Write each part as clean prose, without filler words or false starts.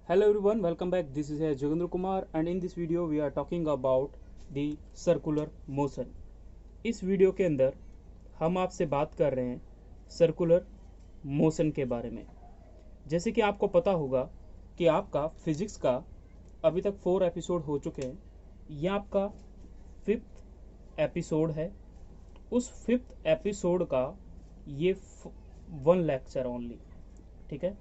Hello everyone, welcome back. This is Jogendra Kumar and in this video we are talking about the circular motion. इस video के अंदर हम आपसे बात कर रहे हैं सर्कुलर मोशन के बारे में। जैसे कि आपको पता होगा कि आपका फिजिक्स का अभी तक 4 एपिसोड हो चुके हैं। यह आपका 5th एपिसोड है। उस 5th एपिसोड का ये 1 लेक्चर ओनली, ठीक है,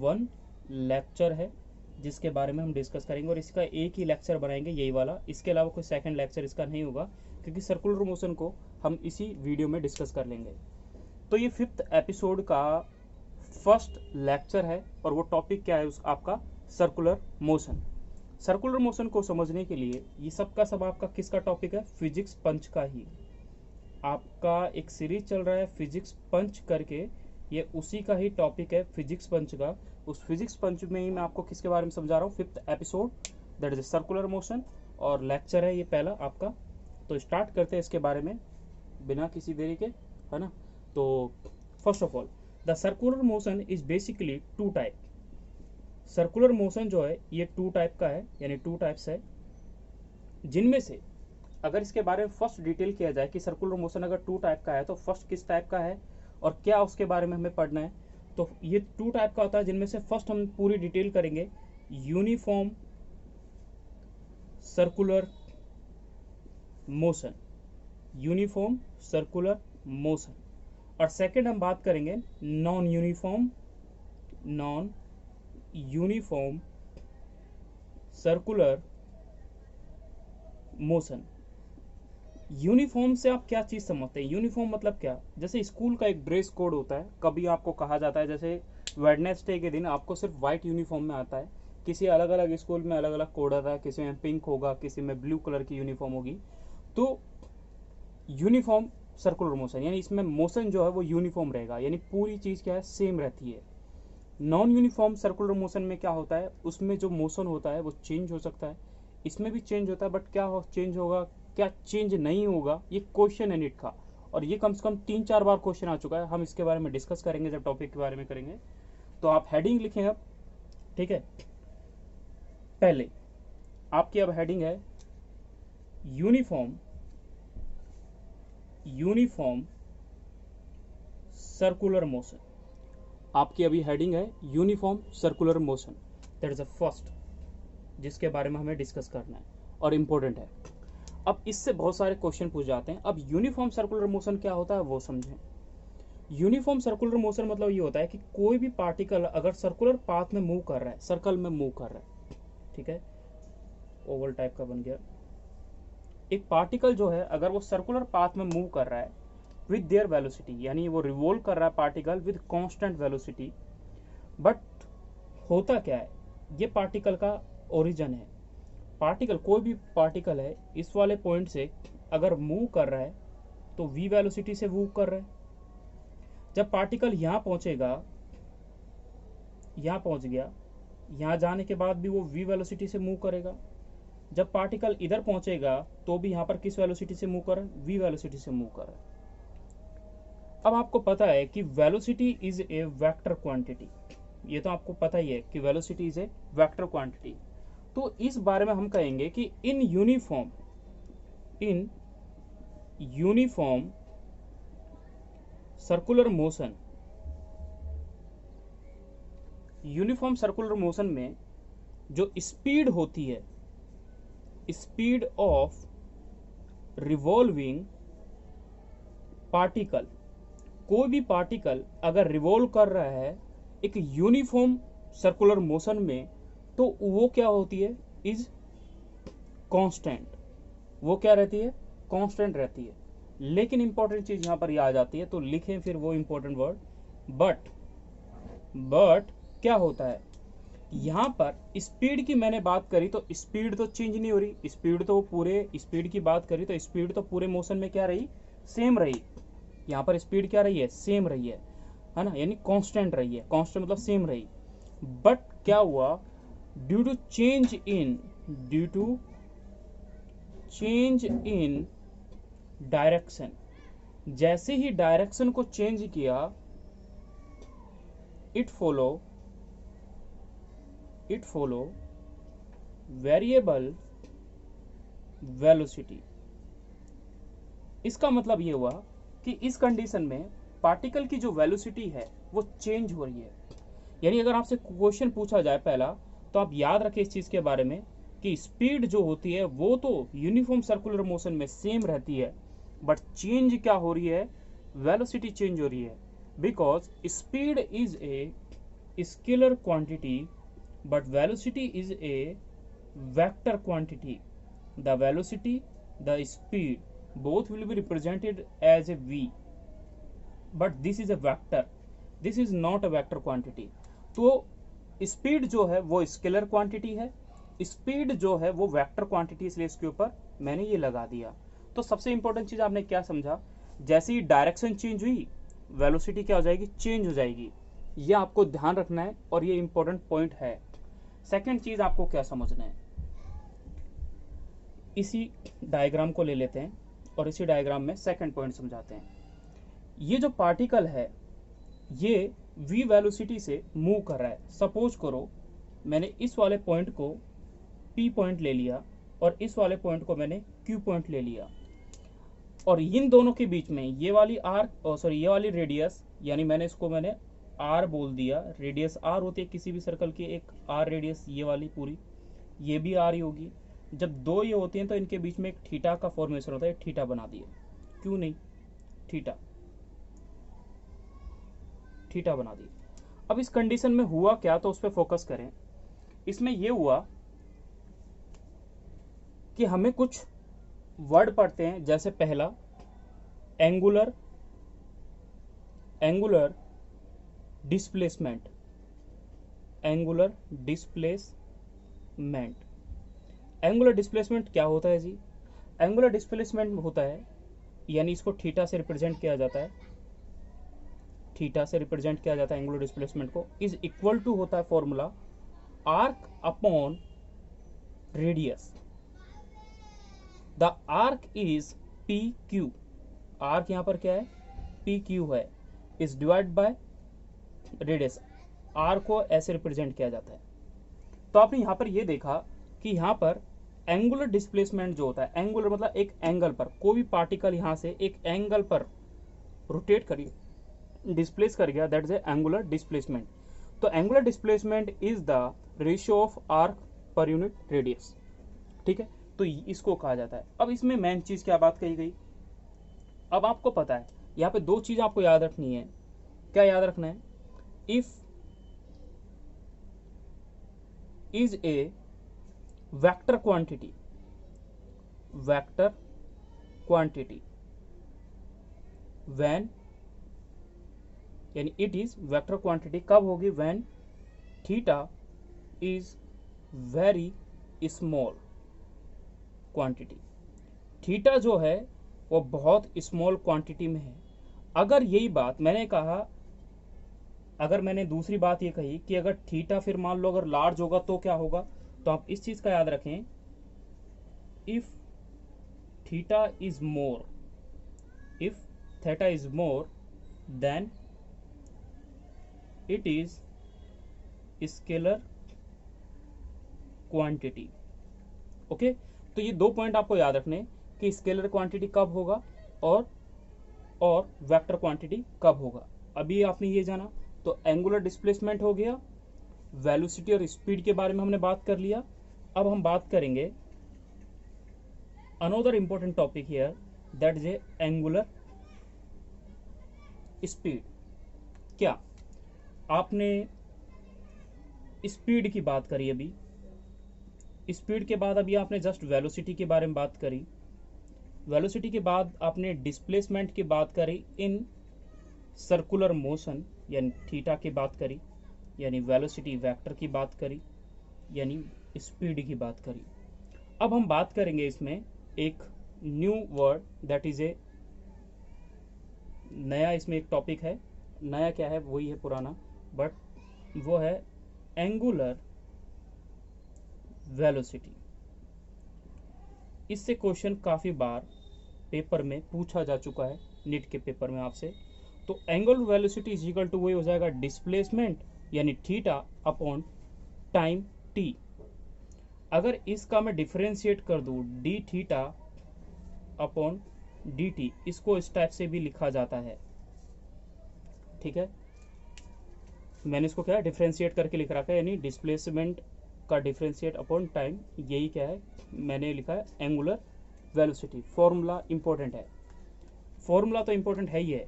1 लेक्चर है जिसके बारे में हम डिस्कस करेंगे और इसका एक ही लेक्चर बनाएंगे, यही वाला। इसके अलावा कोई सेकंड लेक्चर इसका नहीं होगा क्योंकि सर्कुलर मोशन को हम इसी वीडियो में डिस्कस कर लेंगे। तो ये 5th एपिसोड का फर्स्ट लेक्चर है और वो टॉपिक क्या है आपका सर्कुलर मोशन। सर्कुलर मोशन को समझने के लिए ये सब का सब आपका किसका टॉपिक है? फिजिक्स पंच का ही। आपका एक सीरीज चल रहा है फिजिक्स पंच करके, ये उसी का ही टॉपिक है फिजिक्स पंच का। उस फिजिक्स पंच में ही मैं आपको किसके बारे में समझा रहा हूँ? 5th episode, that is circular motion, और लेक्चर है ये पहला आपका। तो स्टार्ट करते हैं इसके बारे में बिना किसी देरी के, है ना। तो first of all the circular motion is basically 2 type. Circular motion जो है ये 2 टाइप का है, यानी 2 टाइप्स है, जिनमें से अगर इसके बारे में फर्स्ट डिटेल किया जाए कि सर्कुलर मोशन अगर 2 टाइप का है तो फर्स्ट किस टाइप का है और क्या उसके बारे में हमें पढ़ना है। तो ये 2 टाइप का होता है, जिनमें से फर्स्ट हम पूरी डिटेल करेंगे uniform circular motion, uniform circular motion. और सेकंड हम बात करेंगे non uniform circular motion. Uniform से आप क्या चीज समझते हैं? यूनिफॉर्म मतलब क्या? जैसे स्कूल का एक ड्रेस कोड होता है, कभी आपको कहा जाता है जैसे वेडनेसडे के दिन आपको सिर्फ व्हाइट यूनिफॉर्म में आता है, किसी अलग अलग स्कूल में अलग अलग कोड आता है, किसी में पिंक होगा, किसी में ब्लू कलर की यूनिफॉर्म होगी। तो यूनिफॉर्म सर्कुलर मोशन यानी इसमें मोशन जो है वो यूनिफॉर्म रहेगा, यानी पूरी चीज क्या है, सेम रहती है। नॉन यूनिफॉर्म सर्कुलर मोशन में क्या होता है, उसमें जो मोशन होता है वो चेंज हो सकता है, इसमें भी चेंज होता है, बट क्या चेंज होगा क्या चेंज नहीं होगा, ये क्वेश्चन है नीट का। और ये कम से कम 3-4 बार क्वेश्चन आ चुका है। हम इसके बारे में डिस्कस करेंगे जब टॉपिक के बारे में करेंगे। तो आप हेडिंग लिखें अब, ठीक है। पहले आपकी अब हेडिंग है यूनिफॉर्म सर्कुलर मोशन। आपकी अभी हेडिंग है uniform circular motion, that is the first जिसके बारे में हमें डिस्कस करना है और इम्पोर्टेंट है। अब इससे बहुत सारे क्वेश्चन पूछ जाते हैं। अब यूनिफॉर्म सर्कुलर मोशन क्या होता है वो समझें। यूनिफॉर्म सर्कुलर मोशन मतलब ये होता है कि कोई भी पार्टिकल अगर सर्कुलर पाथ में मूव कर रहा है, सर्कल में मूव कर रहा है, ठीक है, ओवल टाइप का बन गया। एक पार्टिकल जो है अगर वो सर्कुलर पाथ में मूव कर रहा है विद देयर वेलोसिटी, यानी वो रिवॉल्व कर रहा है particle with constant velocity, but होता क्या है, ये पार्टिकल का ओरिजिन है। पार्टिकल कोई भी पार्टिकल है इस वाले पॉइंट से अगर मूव कर रहा है तो v वेलोसिटी से मूव कर रहा है। जब पार्टिकल यहाँ पहुंचेगा, यहाँ पहुंच गया, यहाँ जाने के बाद भी वो v वेलोसिटी से मूव करेगा। जब पार्टिकल इधर पहुंचेगा तो भी यहाँ पर किस वेलोसिटी से मूव कर रहा है? v वेलोसिटी से मूव कर रहा है। अब आपको पता है कि velocity is a vector quantity, ये तो आपको पता ही है कि velocity is a vector quantity. तो इस बारे में हम कहेंगे कि इन यूनिफॉर्म सर्कुलर मोशन में जो स्पीड होती है, स्पीड ऑफ रिवॉल्विंग पार्टिकल, कोई भी पार्टिकल अगर रिवॉल्व कर रहा है एक यूनिफॉर्म सर्कुलर मोशन में, तो वो क्या होती है? Is constant. वो क्या रहती है? कांस्टेंट रहती है। लेकिन इंपॉर्टेंट चीज यहां पर ये आ जाती है, तो लिखें फिर वो इंपॉर्टेंट वर्ड, बट क्या होता है यहां पर? स्पीड की मैंने बात करी तो स्पीड तो चेंज नहीं हो रही, स्पीड तो पूरे, स्पीड की बात करी तो स्पीड तो पूरे मोशन में क्या रही? सेम रही। यहां पर स्पीड क्या रही है? सेम रही है ना, यानी कांस्टेंट रही है। कांस्टेंट मतलब सेम रही। बट क्या हुआ? Due to change in direction, जैसे ही डायरेक्शन को चेंज किया, it follow it follow variable velocity. इसका मतलब ये हुआ कि इस कंडीशन में पार्टिकल की जो वेलोसिटी है वो चेंज हो रही है। यानी अगर आपसे क्वेश्चन पूछा जाए पहला, तो आप याद रखें इस चीज के बारे में कि स्पीड जो होती है वो तो यूनिफॉर्म सर्कुलर मोशन में सेम रहती है, बट चेंज क्या हो रही है, वेलोसिटी चेंज हो रही है। Because speed is a scalar quantity but velocity is a vector quantity. The velocity, the speed both will be represented as a v, but this is a vector, this is not a vector quantity। तो speed जो है वो scalar quantity है, speed जो है वो vector quantity, इसलिए इसके ऊपर मैंने ये लगा दिया। तो सबसे इंपॉर्टेंट चीज आपने क्या समझा, जैसे ही डायरेक्शन चेंज हुई वेलोसिटी क्या हो जाएगी, चेंज हो जाएगी। ये आपको ध्यान रखना है और ये इंपॉर्टेंट पॉइंट है। सेकेंड चीज आपको क्या समझना है, इसी डायग्राम को ले लेते हैं और इसी डायग्राम में सेकंड पॉइंट समझाते हैं। ये जो पार्टिकल है ये v वेलोसिटी से मूव कर रहा है। सपोज करो मैंने इस वाले पॉइंट को p पॉइंट ले लिया और इस वाले पॉइंट को मैंने q पॉइंट ले लिया, और इन दोनों के बीच में ये वाली ये वाली रेडियस, यानी मैंने r बोल दिया। रेडियस r होती है किसी भी सर्कल की, एक r रेडियस, ये वाली पूरी, ये भी r ही होगी। जब दो ये होती हैं तो इनके बीच में एक थीटा का फॉर्मेशन होता है, थीटा बना दिए, क्यों नहीं, थीटा बना दिए। अब इस कंडीशन में हुआ क्या, तो उस पर फोकस करें। इसमें यह हुआ कि हमें कुछ वर्ड पढ़ते हैं, जैसे पहला एंगुलर डिस्प्लेसमेंट, एंगुलर डिस्प्लेसमेंट क्या होता है जी, एंगुलर डिस्प्लेसमेंट होता है, यानी इसको थीटा से रिप्रेजेंट किया जाता है, एंगुलर डिस्प्लेसमेंट को, इज इक्वल टू होता है formula arc upon radius. The arc is P Q, arc यहां पर क्या है, पी क्यू है, is divide by radius. R को ऐसे रिप्रेजेंट किया जाता है। तो आपने यहां पर यह देखा कि यहां पर एंगुलर डिस्प्लेसमेंट जो होता है, एंगुलर मतलब एक एंगल पर, कोई भी पार्टिकल यहां से एक एंगल पर रोटेट करिए, डिस्प्लेस कर गया, दैट इज एंगुलर डिस्प्लेसमेंट। तो angular displacement is the ratio of arc per unit radius, ठीक है, तो इसको कहा जाता है। अब इसमें मेन चीज क्या बात कही गई, अब आपको पता है यहाँ पे दो चीज आपको याद रखनी है। क्या याद रखना है, if is a vector quantity when, यानी इट इज वेक्टर क्वांटिटी कब होगी, when theta is very small quantity. Theta जो है वो बहुत स्मॉल क्वांटिटी में है। अगर यही बात मैंने कहा, अगर मैंने दूसरी बात ये कही कि अगर थीटा फिर मान लो अगर लार्ज होगा तो क्या होगा, तो आप इस चीज का याद रखें, if theta is more than it is scalar quantity. Okay, तो ये दो पॉइंट आपको याद रखने कि स्केलर क्वांटिटी कब होगा और वेक्टर क्वांटिटी कब होगा। अभी आपने ये जाना, तो एंगुलर डिस्प्लेसमेंट हो गया, वेलोसिटी और स्पीड के बारे में हमने बात कर लिया। अब हम बात करेंगे another important topic here, that is angular speed. क्या आपने स्पीड की बात करी, अभी स्पीड के बाद अभी आपने जस्ट वेलोसिटी के बारे में बात करी, वेलोसिटी के बाद आपने डिस्प्लेसमेंट की बात करी इन सर्कुलर मोशन, यानी थीटा की बात करी, यानी वेलोसिटी वेक्टर की बात करी, यानी स्पीड की बात करी। अब हम बात करेंगे इसमें एक new word, that is a नया, इसमें एक टॉपिक है, नया क्या है, वही है पुराना, बट वो है एंगुलर वेलोसिटी। इससे क्वेश्चन काफी बार पेपर में पूछा जा चुका है, नीट के पेपर में आपसे। तो angular velocity is equal to वही हो जाएगा डिस्प्लेसमेंट, यानी थीटा अपॉन टाइम टी। अगर इसका मैं डिफरेंशिएट कर दूं D theta upon D T, इसको इस टाइप से भी लिखा जाता है, ठीक है। मैंने इसको क्या डिफरेंशिएट करके लिख रखा है, यानी डिस्प्लेसमेंट का डिफरेंशिएट अपॉन टाइम, यही क्या है मैंने लिखा है एंगुलर वेलोसिटी। फॉर्मूला इंपॉर्टेंट है, फॉर्मूला तो इंपॉर्टेंट है ही है,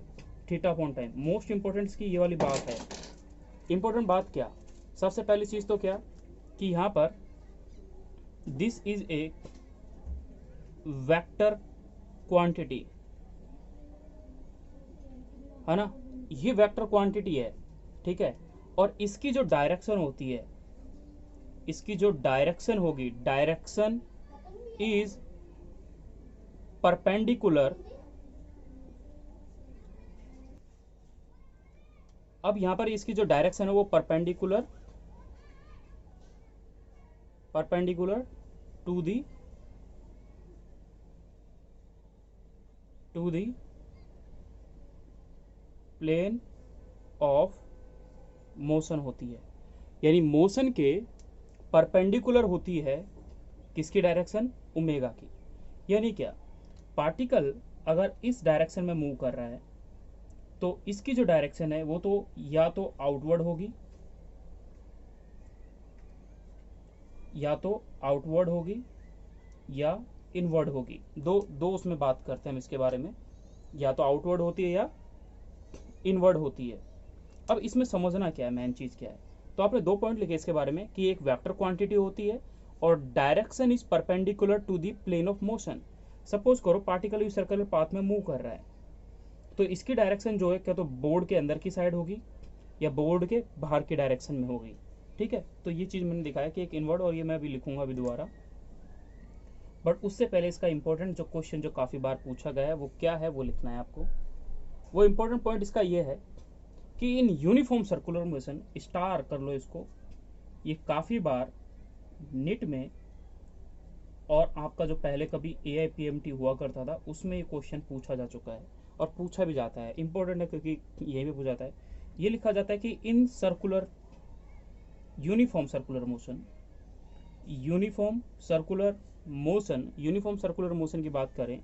theta upon time. Most important की ये वाली बात है। इंपॉर्टेंट बात क्या, सबसे पहली चीज तो क्या कि यहां पर this is A vector quantity, है ना, ये वेक्टर क्वांटिटी है, ठीक है। और इसकी जो डायरेक्शन होती है, इसकी जो डायरेक्शन होगी, डायरेक्शन इज परपेंडिकुलर। अब यहां पर इसकी जो डायरेक्शन है वो perpendicular to the plane of motion होती है, यानी मोशन के परपेंडिकुलर होती है किसकी डायरेक्शन, ओमेगा की। यानी क्या, पार्टिकल अगर इस डायरेक्शन में मूव कर रहा है तो इसकी जो डायरेक्शन है वो तो या तो आउटवर्ड होगी, या इनवर्ड होगी। दो उसमें बात करते हैं हम इसके बारे में, या तो आउटवर्ड होती है या इनवर्ड होती है। अब इसमें समझना क्या है, मेन चीज क्या है, तो आपने 2 पॉइंट लिखे इसके बारे में कि एक वेक्टर क्वांटिटी होती है और direction is perpendicular to the plane of motion. Suppose करो पार्टिकल इस सर्कुलर पाथ में मूव कर रहा है, तो इसकी डायरेक्शन जो है क्या तो बोर्ड के अंदर की साइड होगी या बोर्ड के बाहर की डायरेक्शन में होगी, ठीक है। तो ये चीज मैंने दिखाया कि एक इनवर्ड, और ये मैं अभी लिखूंगा अभी दोबारा। बट उससे पहले इसका इंपॉर्टेंट जो क्वेश्चन जो काफी बार पूछा गया है वो क्या है, वो लिखना है आपको। वो इंपॉर्टेंट पॉइंट इसका ये है कि इन यूनिफॉर्म सर्कुलर मोशन, स्टार कर लो इसको, ये काफी बार नीट में और आपका जो पहले कभी AIPMT हुआ करता था उसमें ये क्वेश्चन पूछा जा चुका है और पूछा भी जाता है। इंपॉर्टेंट है क्योंकि ये भी पूछा जाता है। ये लिखा जाता है कि in circular uniform circular motion की बात करें,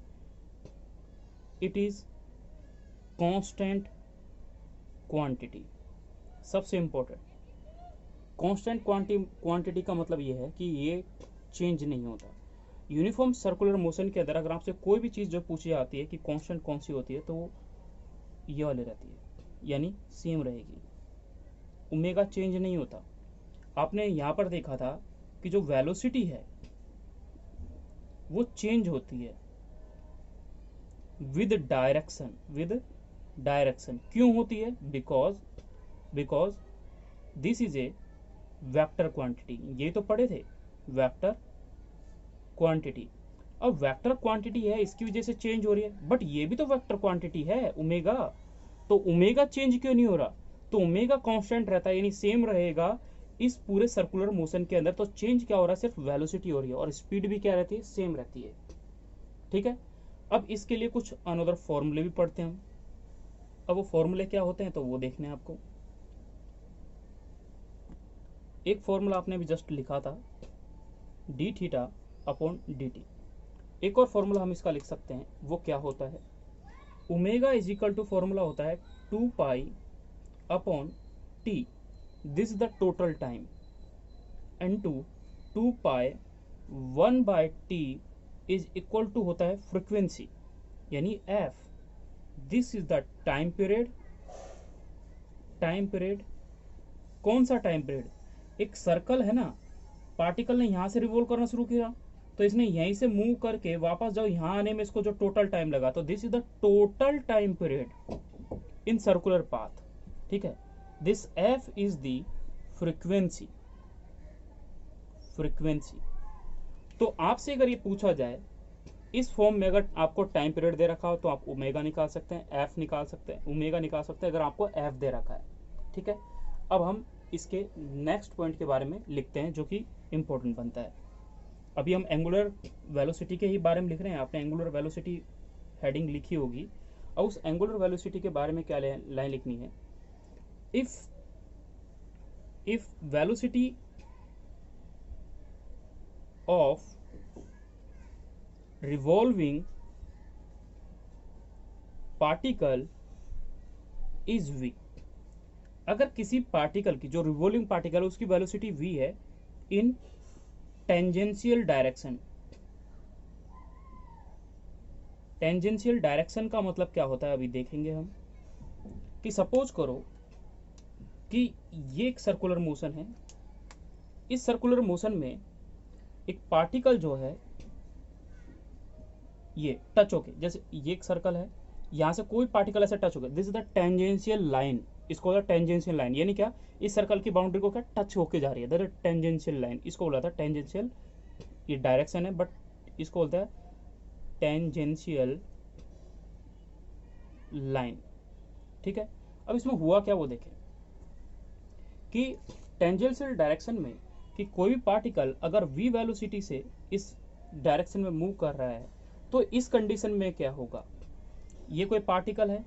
इट इज कांस्टेंट क्वांटिटी। सबसे इंपॉर्टेंट, कांस्टेंट क्वांटिटी का मतलब ये है कि ये चेंज नहीं होता। यूनिफॉर्म सर्कुलर मोशन के अंदर अगर आपसे कोई भी चीज जो पूछी जाती है कि कांस्टेंट कौन सी होती है, तो वो ये वाली रहती है, यानी सेम रहेगी, ओमेगा चेंज नहीं होता। आपने यहां पर देखा था कि जो वेलोसिटी है वो चेंज होती है विद डायरेक्शन। क्यों होती है, because this is A vector quantity. ये तो पढ़े थे, वेक्टर क्वांटिटी। अब वेक्टर क्वांटिटी है, इसकी वजह से चेंज हो रही है, बट ये भी तो वेक्टर क्वांटिटी है ओमेगा, तो ओमेगा चेंज क्यों नहीं हो रहा, तो ओमेगा कांस्टेंट रहता है, यानी सेम रहेगा इस पूरे सर्कुलर मोशन के अंदर। तो चेंज क्या हो रहा है, सिर्फ वेलोसिटी हो रही है, और स्पीड भी क्या रहती है, सेम रहती है, ठीक है। अब इसके लिए कुछ अनदर फॉर्मूले भी पढ़ते हैं हम। अब वो फॉर्मूले क्या होते हैं तो वो देखने हैं आपको। एक फॉर्मूला आपने भी जस्ट लिखा था, D theta upon D T. एक और फॉर्मूला हम इसका लिख सकते हैं, वो क्या होता है, omega is equal to formula होता है 2 pi upon t, this is the total time, into 2 pi 1 by t is equal to होता है फ्रीक्वेंसी, यानी f. This is the time period. कौन सा टाइम पीरियड, एक सर्कल है ना, पार्टिकल ने यहां से रिवॉल्व करना शुरू किया, तो इसने यहीं से मूव करके वापस जाओ, यहां आने में इसको जो टोटल टाइम लगा, तो this is the total time period in circular path, ठीक है। This F is the frequency. तो आपसे अगर ये पूछा जाए इस फॉर्म में, अगर आपको टाइम पीरियड दे रखा हो तो आप ओमेगा निकाल सकते हैं, एफ निकाल सकते हैं, ओमेगा निकाल सकते हैं अगर आपको एफ दे रखा है, ठीक है। अब हम इसके नेक्स्ट पॉइंट के बारे में लिखते हैं जो कि इंपॉर्टेंट बनता है। अभी हम एंगुलर वेलोसिटी के ही बारे में लिख रहे हैं, आपने एंगुलर वेलोसिटी हेडिंग लिखी होगी। और उस एंगुलर वेलोसिटी के बारे में क्या लाइन लिखनी है, if velocity of revolving particle is v। अगर किसी पार्टिकल की, जो रिवॉल्विंग पार्टिकल है, उसकी वेलोसिटी v है इन टेंजेंशियल डायरेक्शन। टेंजेंशियल डायरेक्शन का मतलब क्या होता है अभी देखेंगे हम। कि सपोज करो कि ये एक सर्कुलर मोशन है, इस सर्कुलर मोशन में एक पार्टिकल जो है ये टच होके, जैसे ये एक सर्कल है, यहां से कोई पार्टिकल ऐसे टच हो गया, this is the tangential line. इसको बोला टेंजेंशियल लाइन, यानी क्या, इस सर्कल की बाउंड्री को क्या टच होके जा रही है, दैट इज टेंजेंशियल लाइन। इसको बोला था टेंजेंशियल, ये डायरेक्शन है बट इसको बोलता है टेंजेंशियल लाइन। ठीक है, अब इसमें हुआ क्या वो देखें कि टेंजेंशियल डायरेक्शन में कि कोई भी पार्टिकल अगर v वेलोसिटी से इस डायरेक्शन में मूव कर रहा है तो इस कंडीशन में क्या होगा। ये कोई पार्टिकल है,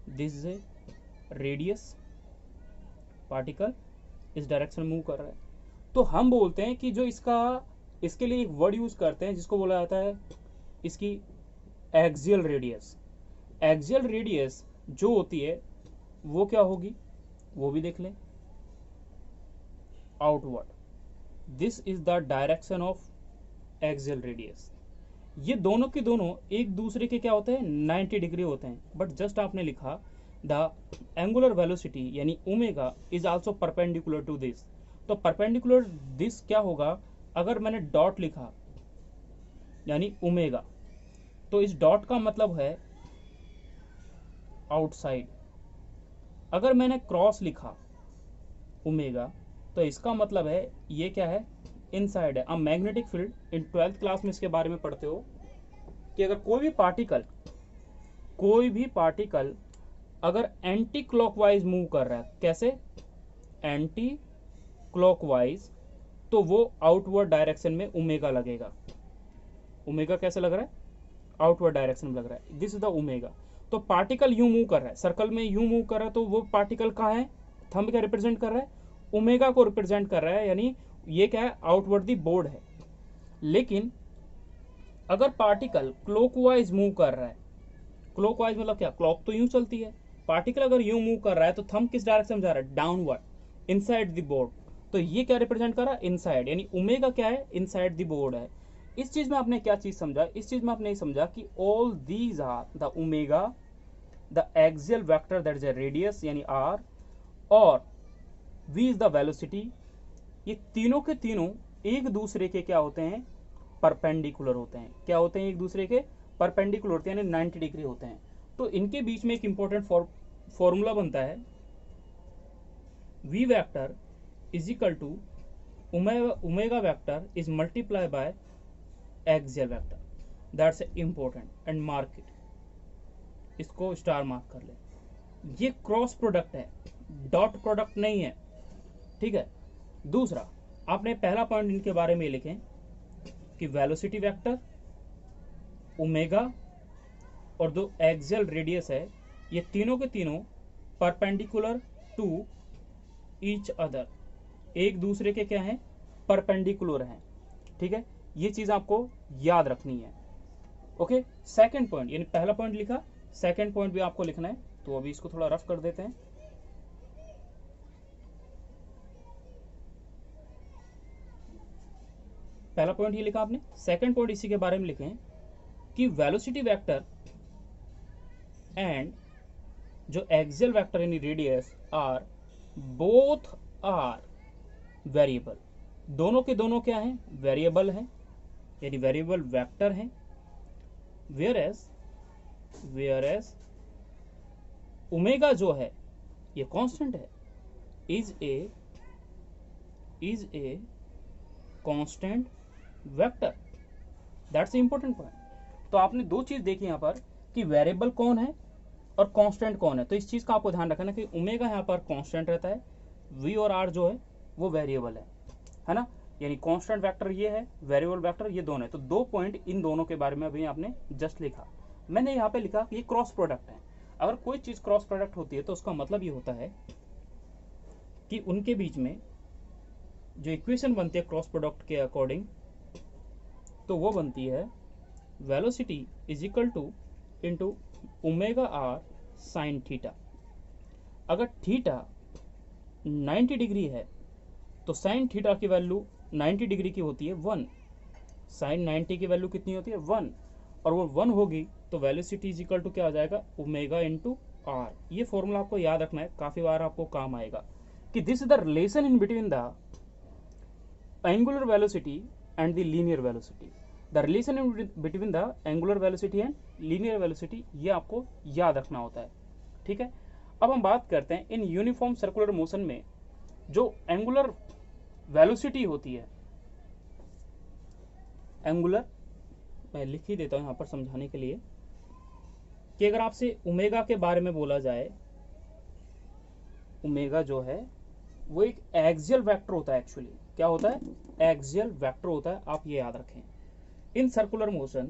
this is A radius particle, इस डायरेक्शन में मूव कर रहा है, तो हम बोलते हैं कि जो इसके लिए एक वर्ड यूज करते हैं जिसको बोला जाता है इसकी एक्सियल रेडियस। एक्सियल रेडियस जो होती है वो क्या होगी वो भी देख लें, outward. This is the direction of axial radius. ये दोनों के दोनों एक दूसरे के क्या होते हैं 90 डिग्री होते हैं, बट जस्ट आपने लिखा द एंगुलर वेलोसिटी यानी omega is also perpendicular to this. तो परपेंडिकुलर दिस क्या होगा, अगर मैंने डॉट लिखा यानी ओमेगा, तो इस डॉट का मतलब है आउटसाइड। अगर मैंने क्रॉस लिखा ओमेगा तो इसका मतलब है ये क्या है, इनसाइड है। अब मैग्नेटिक फील्ड इन 12th क्लास में इसके बारे में पढ़ते हो कि अगर कोई भी पार्टिकल अगर एंटी क्लॉकवाइज मूव कर रहा है, कैसे एंटी क्लॉकवाइज, तो वो आउटवर्ड डायरेक्शन में ओमेगा लगेगा। ओमेगा कैसे लग रहा है, आउटवर्ड डायरेक्शन में लग रहा है, दिस इज द ओमेगा। तो पार्टिकल यूं मूव कर रहा है, सर्कल में यूं मूव कर रहा है, तो वो पार्टिकल कहाँ है, थंब क्या रिप्रेजेंट कर रहा है, ओमेगा को रिप्रेजेंट कर रहा है, यानी ये क्या है आउटवर्ड दी बोर्ड है। लेकिन अगर पार्टिकल क्लॉकवाइज मूव कर रहा है, क्लॉकवाइज मतलब क्या, क्लॉक तो यूं चलती है, पार्टिकल अगर यूं मूव कर रहा है तो थंब किस डायरेक्शन में जा रहा है, डाउनवर्ड, इनसाइड द बोर्ड। तो ये क्या रिप्रेजेंट कर रहा है, इनसाइड, यानी ओमेगा क्या है, इनसाइड द बोर्ड है। इस चीज में आपने क्या चीज समझा, इस चीज में आपने ये समझा कि all these are the omega, the axial vector that is a radius यानी r, और v इज द वेलोसिटी। ये तीनों के तीनों एक दूसरे के क्या होते हैं, परपेंडिकुलर होते हैं। क्या होते हैं, एक दूसरे के परपेंडिकुलर होते हैं, यानी 90 डिग्री होते हैं। तो इनके बीच में एक इंपॉर्टेंट फॉर्मूला बनता है, v vector is equal to omega vector is multiply by axial vector. That's important and mark it, इसको स्टार मार्क कर ले। ये क्रॉस प्रोडक्ट है, डॉट प्रोडक्ट नहीं है, ठीक है। दूसरा, आपने पहला पॉइंट इनके बारे में लिखें कि वेलोसिटी वेक्टर, ओमेगा और दो एक्सियल रेडियस है, ये तीनों के तीनों परपेंडिकुलर टू ईच अदर, एक दूसरे के क्या हैं, परपेंडिकुलर हैं, ठीक है। ये चीज आपको याद रखनी है, ओके। सेकंड पॉइंट, यानी पहला पॉइंट लिखा, सेकंड पॉइंट भी आपको लिखना है, तो अभी इसको थोड़ा रफ कर देते हैं। पहला पॉइंट ये लिखा आपने, सेकंड पॉइंट इसी के बारे में लिखें कि वेलोसिटी वेक्टर एंड जो एक्सियल वेक्टर यानी radius r, both are variable. दोनों के दोनों क्या हैं, वेरिएबल हैं, यानी वेरिएबल वेक्टर हैं। वेयर ओमेगा जो है ये कांस्टेंट है, is a constant vector. That's important point. तो आपने दो चीज देखी यहाँ पर कि वेरिएबल कौन है और कांस्टेंट कौन है। तो इस चीज का आपको ध्यान रखना कि ओमेगा यहाँ पर कांस्टेंट रहता है, v और r जो है वो वेरिएबल है ना। यानी कांस्टेंट वेक्टर ये है, वेरिएबल वेक्टर ये दोनों है। तो दो पॉइंट इन दोनों के बारे में अभी आपने जस्ट लिखा। मैंने यहाँ पे लिखा कि ये क्रॉस प्रोडक्ट है। अगर कोई चीज क्रॉस प्रोडक्ट होती है तो उसका मतलब ये होता है कि उनके बीच में जो इक्वेशन बनती है क्रॉस प्रोडक्ट के अकॉर्डिंग, तो वो बनती है velocity is equal to into omega r sine theta. अगर थीटा 90 डिग्री है तो साइन थीटा की वैल्यू 90 डिग्री की होती है 1, साइन 90 की वैल्यू कितनी होती है 1, और वो 1 होगी तो वेलोसिटी इज इक्वल टू क्या हो जाएगा ओमेगा इंटू आर। ये फॉर्मूला आपको याद रखना है, काफी बार आपको काम आएगा कि this is the relation in between the angular velocity and the linear velocity. The relation in between the angular velocity and linear velocity, ये आपको याद रखना होता है। ठीक है, अब हम बात करते हैं इन यूनिफॉर्म सर्कुलर मोशन में जो एंगुलर वेलोसिटी होती है, एंगुलर मैं लिख ही देता हूं यहां पर समझाने के लिए कि अगर आपसे ओमेगा के बारे में बोला जाए, ओमेगा जो है वो एक एक्सियल वेक्टर होता है। एक्चुअली क्या होता है, एक्सियल वेक्टर होता है, आप ये याद रखें। In circular motion,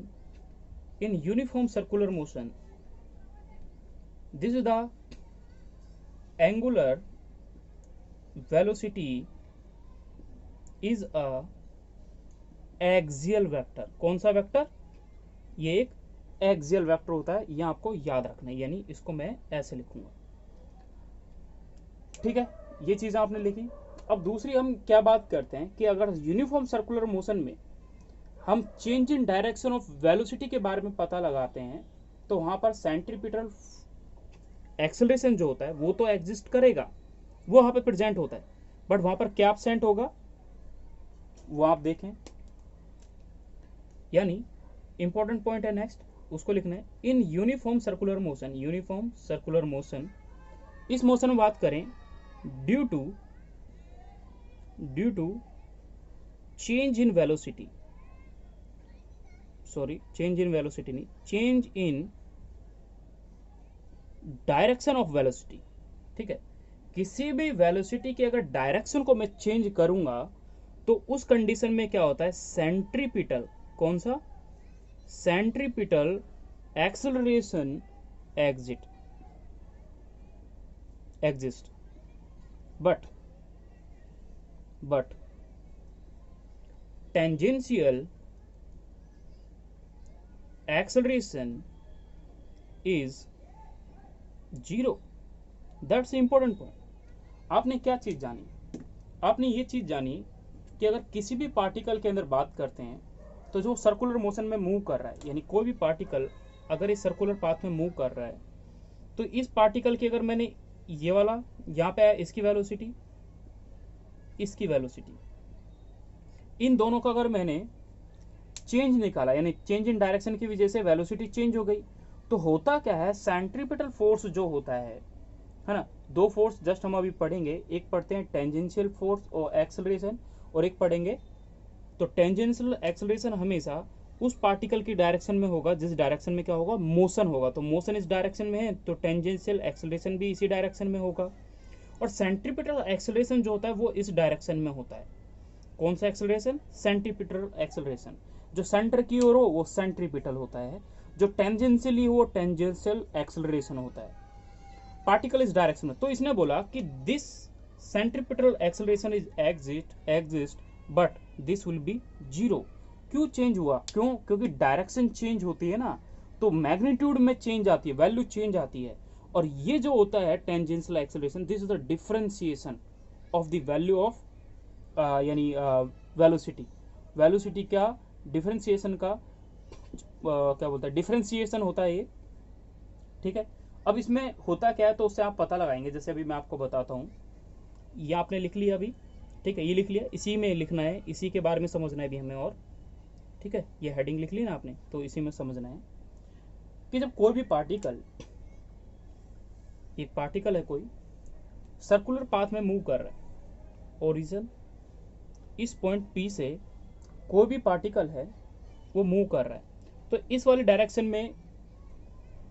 in uniform circular motion, this is the angular velocity is a axial vector. कौन सा वेक्टर, ये एक एक्सियल वेक्टर होता है, यह आपको याद रखना है, यानी इसको मैं ऐसे लिखूंगा। ठीक है, ये चीज आपने लिखी। अब दूसरी हम क्या बात करते हैं कि अगर यूनिफॉर्म सर्कुलर मोशन में हम change in direction of velocity के बारे में पता लगाते हैं, तो वहां पर सेंट्रीपिटल एक्सेलरेशन जो होता है वो तो एग्जिस्ट करेगा, वो वहां पर प्रेजेंट होता है, बट वहां पर क्या एब्सेंट होगा वो आप देखें। यानी इंपॉर्टेंट पॉइंट है नेक्स्ट, उसको लिखना है in uniform circular motion. Uniform circular motion, इस मोशन में बात करें due to change in velocity, sorry change in velocity नहीं, change in direction of velocity. ठीक है, किसी भी वेलोसिटी की अगर डायरेक्शन को मैं चेंज करूंगा तो उस कंडीशन में क्या होता है, सेंट्रीपिटल, कौन सा, centripetal acceleration exist, but tangential acceleration is zero. That's important point. आपने क्या चीज जानी, आपने ये चीज जानी कि अगर किसी भी पार्टिकल के अंदर बात करते हैं तो जो सर्कुलर मोशन में मूव कर रहा है, यानी कोई भी पार्टिकल अगर इस सर्कुलर पाथ में मूव कर रहा है, तो इस पार्टिकल की अगर मैंने ये वाला यहाँ पे है इसकी वेलोसिटी, इसकी वेलोसिटी, इन दोनों का अगर मैंने चेंज निकाला, यानी चेंज इन डायरेक्शन की वजह से वेलोसिटी चेंज हो गई, तो होता क्या है, सेंट्रीपिटल फोर्स जो होता है ना, दो फोर्स जस्ट हम अभी पढ़ेंगे, एक पढ़ते हैं टेंजेंशियल फोर्स और एक्सेलरेशन, और एक पढ़ेंगे तो टेंजेंशियल एक्सेलरेशन हमेशा उस पार्टिकल की डायरेक्शन में होगा जिस डायरेक्शन में क्या होगा, मोशन होगा। तो मोशन इस डायरेक्शन में है तो टेंजेंशियल एक्सेलरेशन भी इसी डायरेक्शन में होगा। और सेंट्रीपिटल एक्सेलरेशन जो होता है वो इस डायरेक्शन में होता है। कौन सा एक्सेलरेशन, सेंट्रीपिटल एक्सेलरेशन। जो सेंटर की ओर हो वो सेंट्रीपिटल होता है, जो टेंजेंशियली हो वो टेंजेंशियल एक्सेलरेशन होता है, पार्टिकल इस डायरेक्शन में। तो इसने बोला कि this centripetal acceleration is exist but this will be zero. क्यों चेंज हुआ, क्यों, क्योंकि डायरेक्शन चेंज होती है ना, तो मैग्नीट्यूड में चेंज आती है, वैल्यू चेंज आती है। और ये जो होता है tangential acceleration, this is the differentiation of the value of यानी वेलोसिटी। वेलोसिटी का डिफरेंशिएशन का क्या बोलता है, डिफरेंशिएशन होता है ये। ठीक है, अब इसमें होता क्या है तो उससे आप पता लगाएंगे। जैसे अभी मैं आपको बताता हूँ, ये आपने लिख लिया अभी, ठीक है, ये लिख लिया, इसी में लिखना है, इसी के बारे में समझना है भी हमें। और ठीक है, ये हेडिंग लिख ली ना आपने, तो इसी में समझना है कि जब कोई भी पार्टिकल, एक पार्टिकल है कोई, सर्कुलर पाथ में मूव कर रहा है, ओरिजिन इस पॉइंट P से कोई भी पार्टिकल है वो मूव कर रहा है, तो इस वाली डायरेक्शन में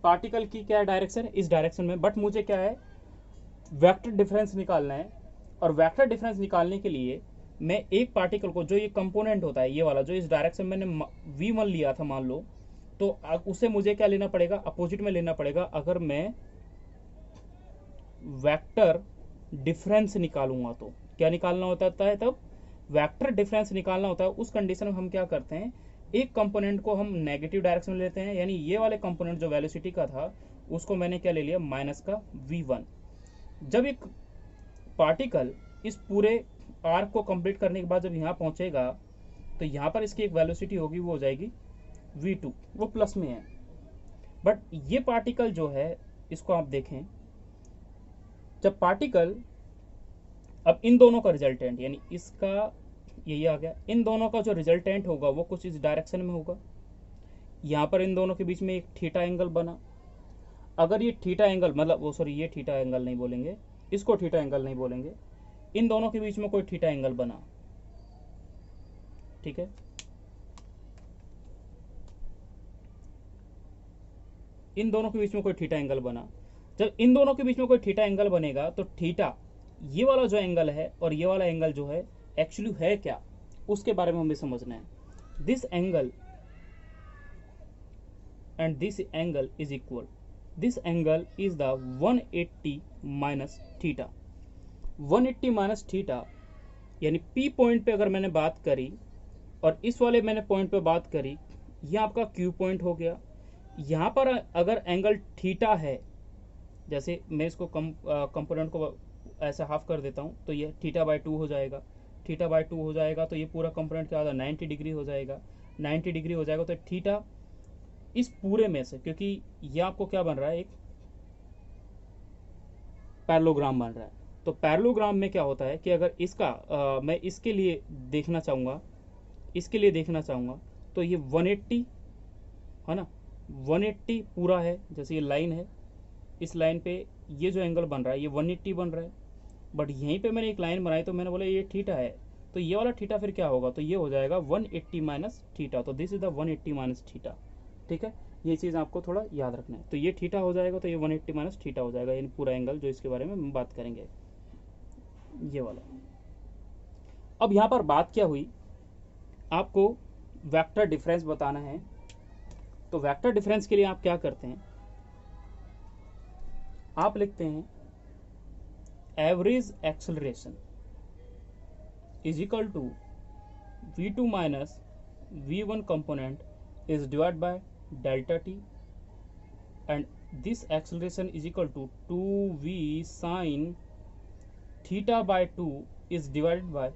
पार्टिकल की क्या डायरेक्शन है, इस डायरेक्शन में। बट मुझे क्या है, वेक्टर डिफरेंस निकालना है। और वेक्टर डिफरेंस निकालने के लिए मैं एक पार्टिकल को, जो ये कंपोनेंट होता है ये वाला, जो इस डायरेक्शन मैंने v1 लिया था मान लो, तो उसे मुझे क्या लेना पड़ेगा, अपोजिट में लेना पड़ेगा। अगर मैं वेक्टर डिफरेंस निकालूंगा तो क्या निकालना होता है तब, वेक्टर डिफरेंस निकालना होता है उस कंडीशन में हम क्या करते हैं, एक कंपोनेंट को हम नेगेटिव डायरेक्शन में लेते हैं, यानी ये वाले कंपोनेंट जो वेलोसिटी का था उसको मैंने क्या ले लिया, माइनस का v1। जब एक पार्टिकल इस पूरे आर्क को कंप्लीट करने के बाद जब यहाँ पहुंचेगा तो यहाँ पर इसकी एक वेलोसिटी होगी, वो हो जाएगी v2, वो प्लस में है। बट ये पार्टिकल जो है, इसको आप देखें, जब पार्टिकल, अब इन दोनों का रिजल्टेंट यानी इसका यही आ गया, इन दोनों का जो रिजल्टेंट होगा वो कुछ इस डायरेक्शन में होगा। यहाँ पर इन दोनों के बीच में एक थीटा एंगल बना। अगर ये थीटा एंगल, मतलब वो सॉरी, ये थीटा एंगल नहीं बोलेंगे, इसको थीटा एंगल नहीं बोलेंगे, इन दोनों के बीच में कोई थीटा एंगल बना, ठीक है, इन दोनों के बीच में कोई थीटा एंगल बना। जब इन दोनों के बीच में कोई थीटा एंगल बनेगा तो थीटा, ये वाला जो एंगल है और ये वाला एंगल जो है एक्चुअली है क्या, उसके बारे में हमें समझना है। This angle and this angle is equal, this angle is the 180 minus theta. 180 minus theta यानी P पॉइंट पे अगर मैंने बात करी और इस वाले मैंने पॉइंट पे बात करी, ये आपका Q पॉइंट हो गया। यहाँ पर अगर एंगल थीटा है, जैसे मैं इसको कंपोनेंट को ऐसा हाफ कर देता हूँ तो ये थीटा बाई 2 हो जाएगा। थीटा बाई 2 हो जाएगा तो ये पूरा कंपोनेंट क्या होगा, 90 डिग्री हो जाएगा। 90 डिग्री हो जाएगा तो थीटा इस पूरे में से, क्योंकि ये आपको क्या बन रहा है, एक पैरेललोग्राम बन रहा है। तो पैरेललोग्राम में क्या होता है कि अगर इसका मैं इसके लिए देखना चाहूँगा, इसके लिए देखना चाहूँगा तो ये 180 है ना, 180 पूरा है। जैसे ये लाइन है, इस लाइन पे ये जो एंगल बन रहा है ये 180 बन रहा है। बट यहीं पे मैंने एक लाइन बनाई तो मैंने बोला ये थीटा है, तो ये वाला थीटा फिर क्या होगा, तो ये हो जाएगा 180 माइनस थीटा। तो this is the 180 minus theta, ठीक है, ये चीज़ आपको थोड़ा याद रखना है। तो ये थीटा हो जाएगा तो ये 180 माइनस थीटा हो जाएगा, यानी पूरा एंगल जो इसके बारे में हम बात करेंगे, ये वाला। अब यहाँ पर बात क्या हुई, आपको वेक्टर डिफरेंस बताना है। तो वेक्टर डिफरेंस के लिए आप क्या करते हैं, आप लिखते हैं average acceleration is equal to v2 minus v1 component is divided by delta t, and this acceleration is equal to 2v sin theta by 2 is divided by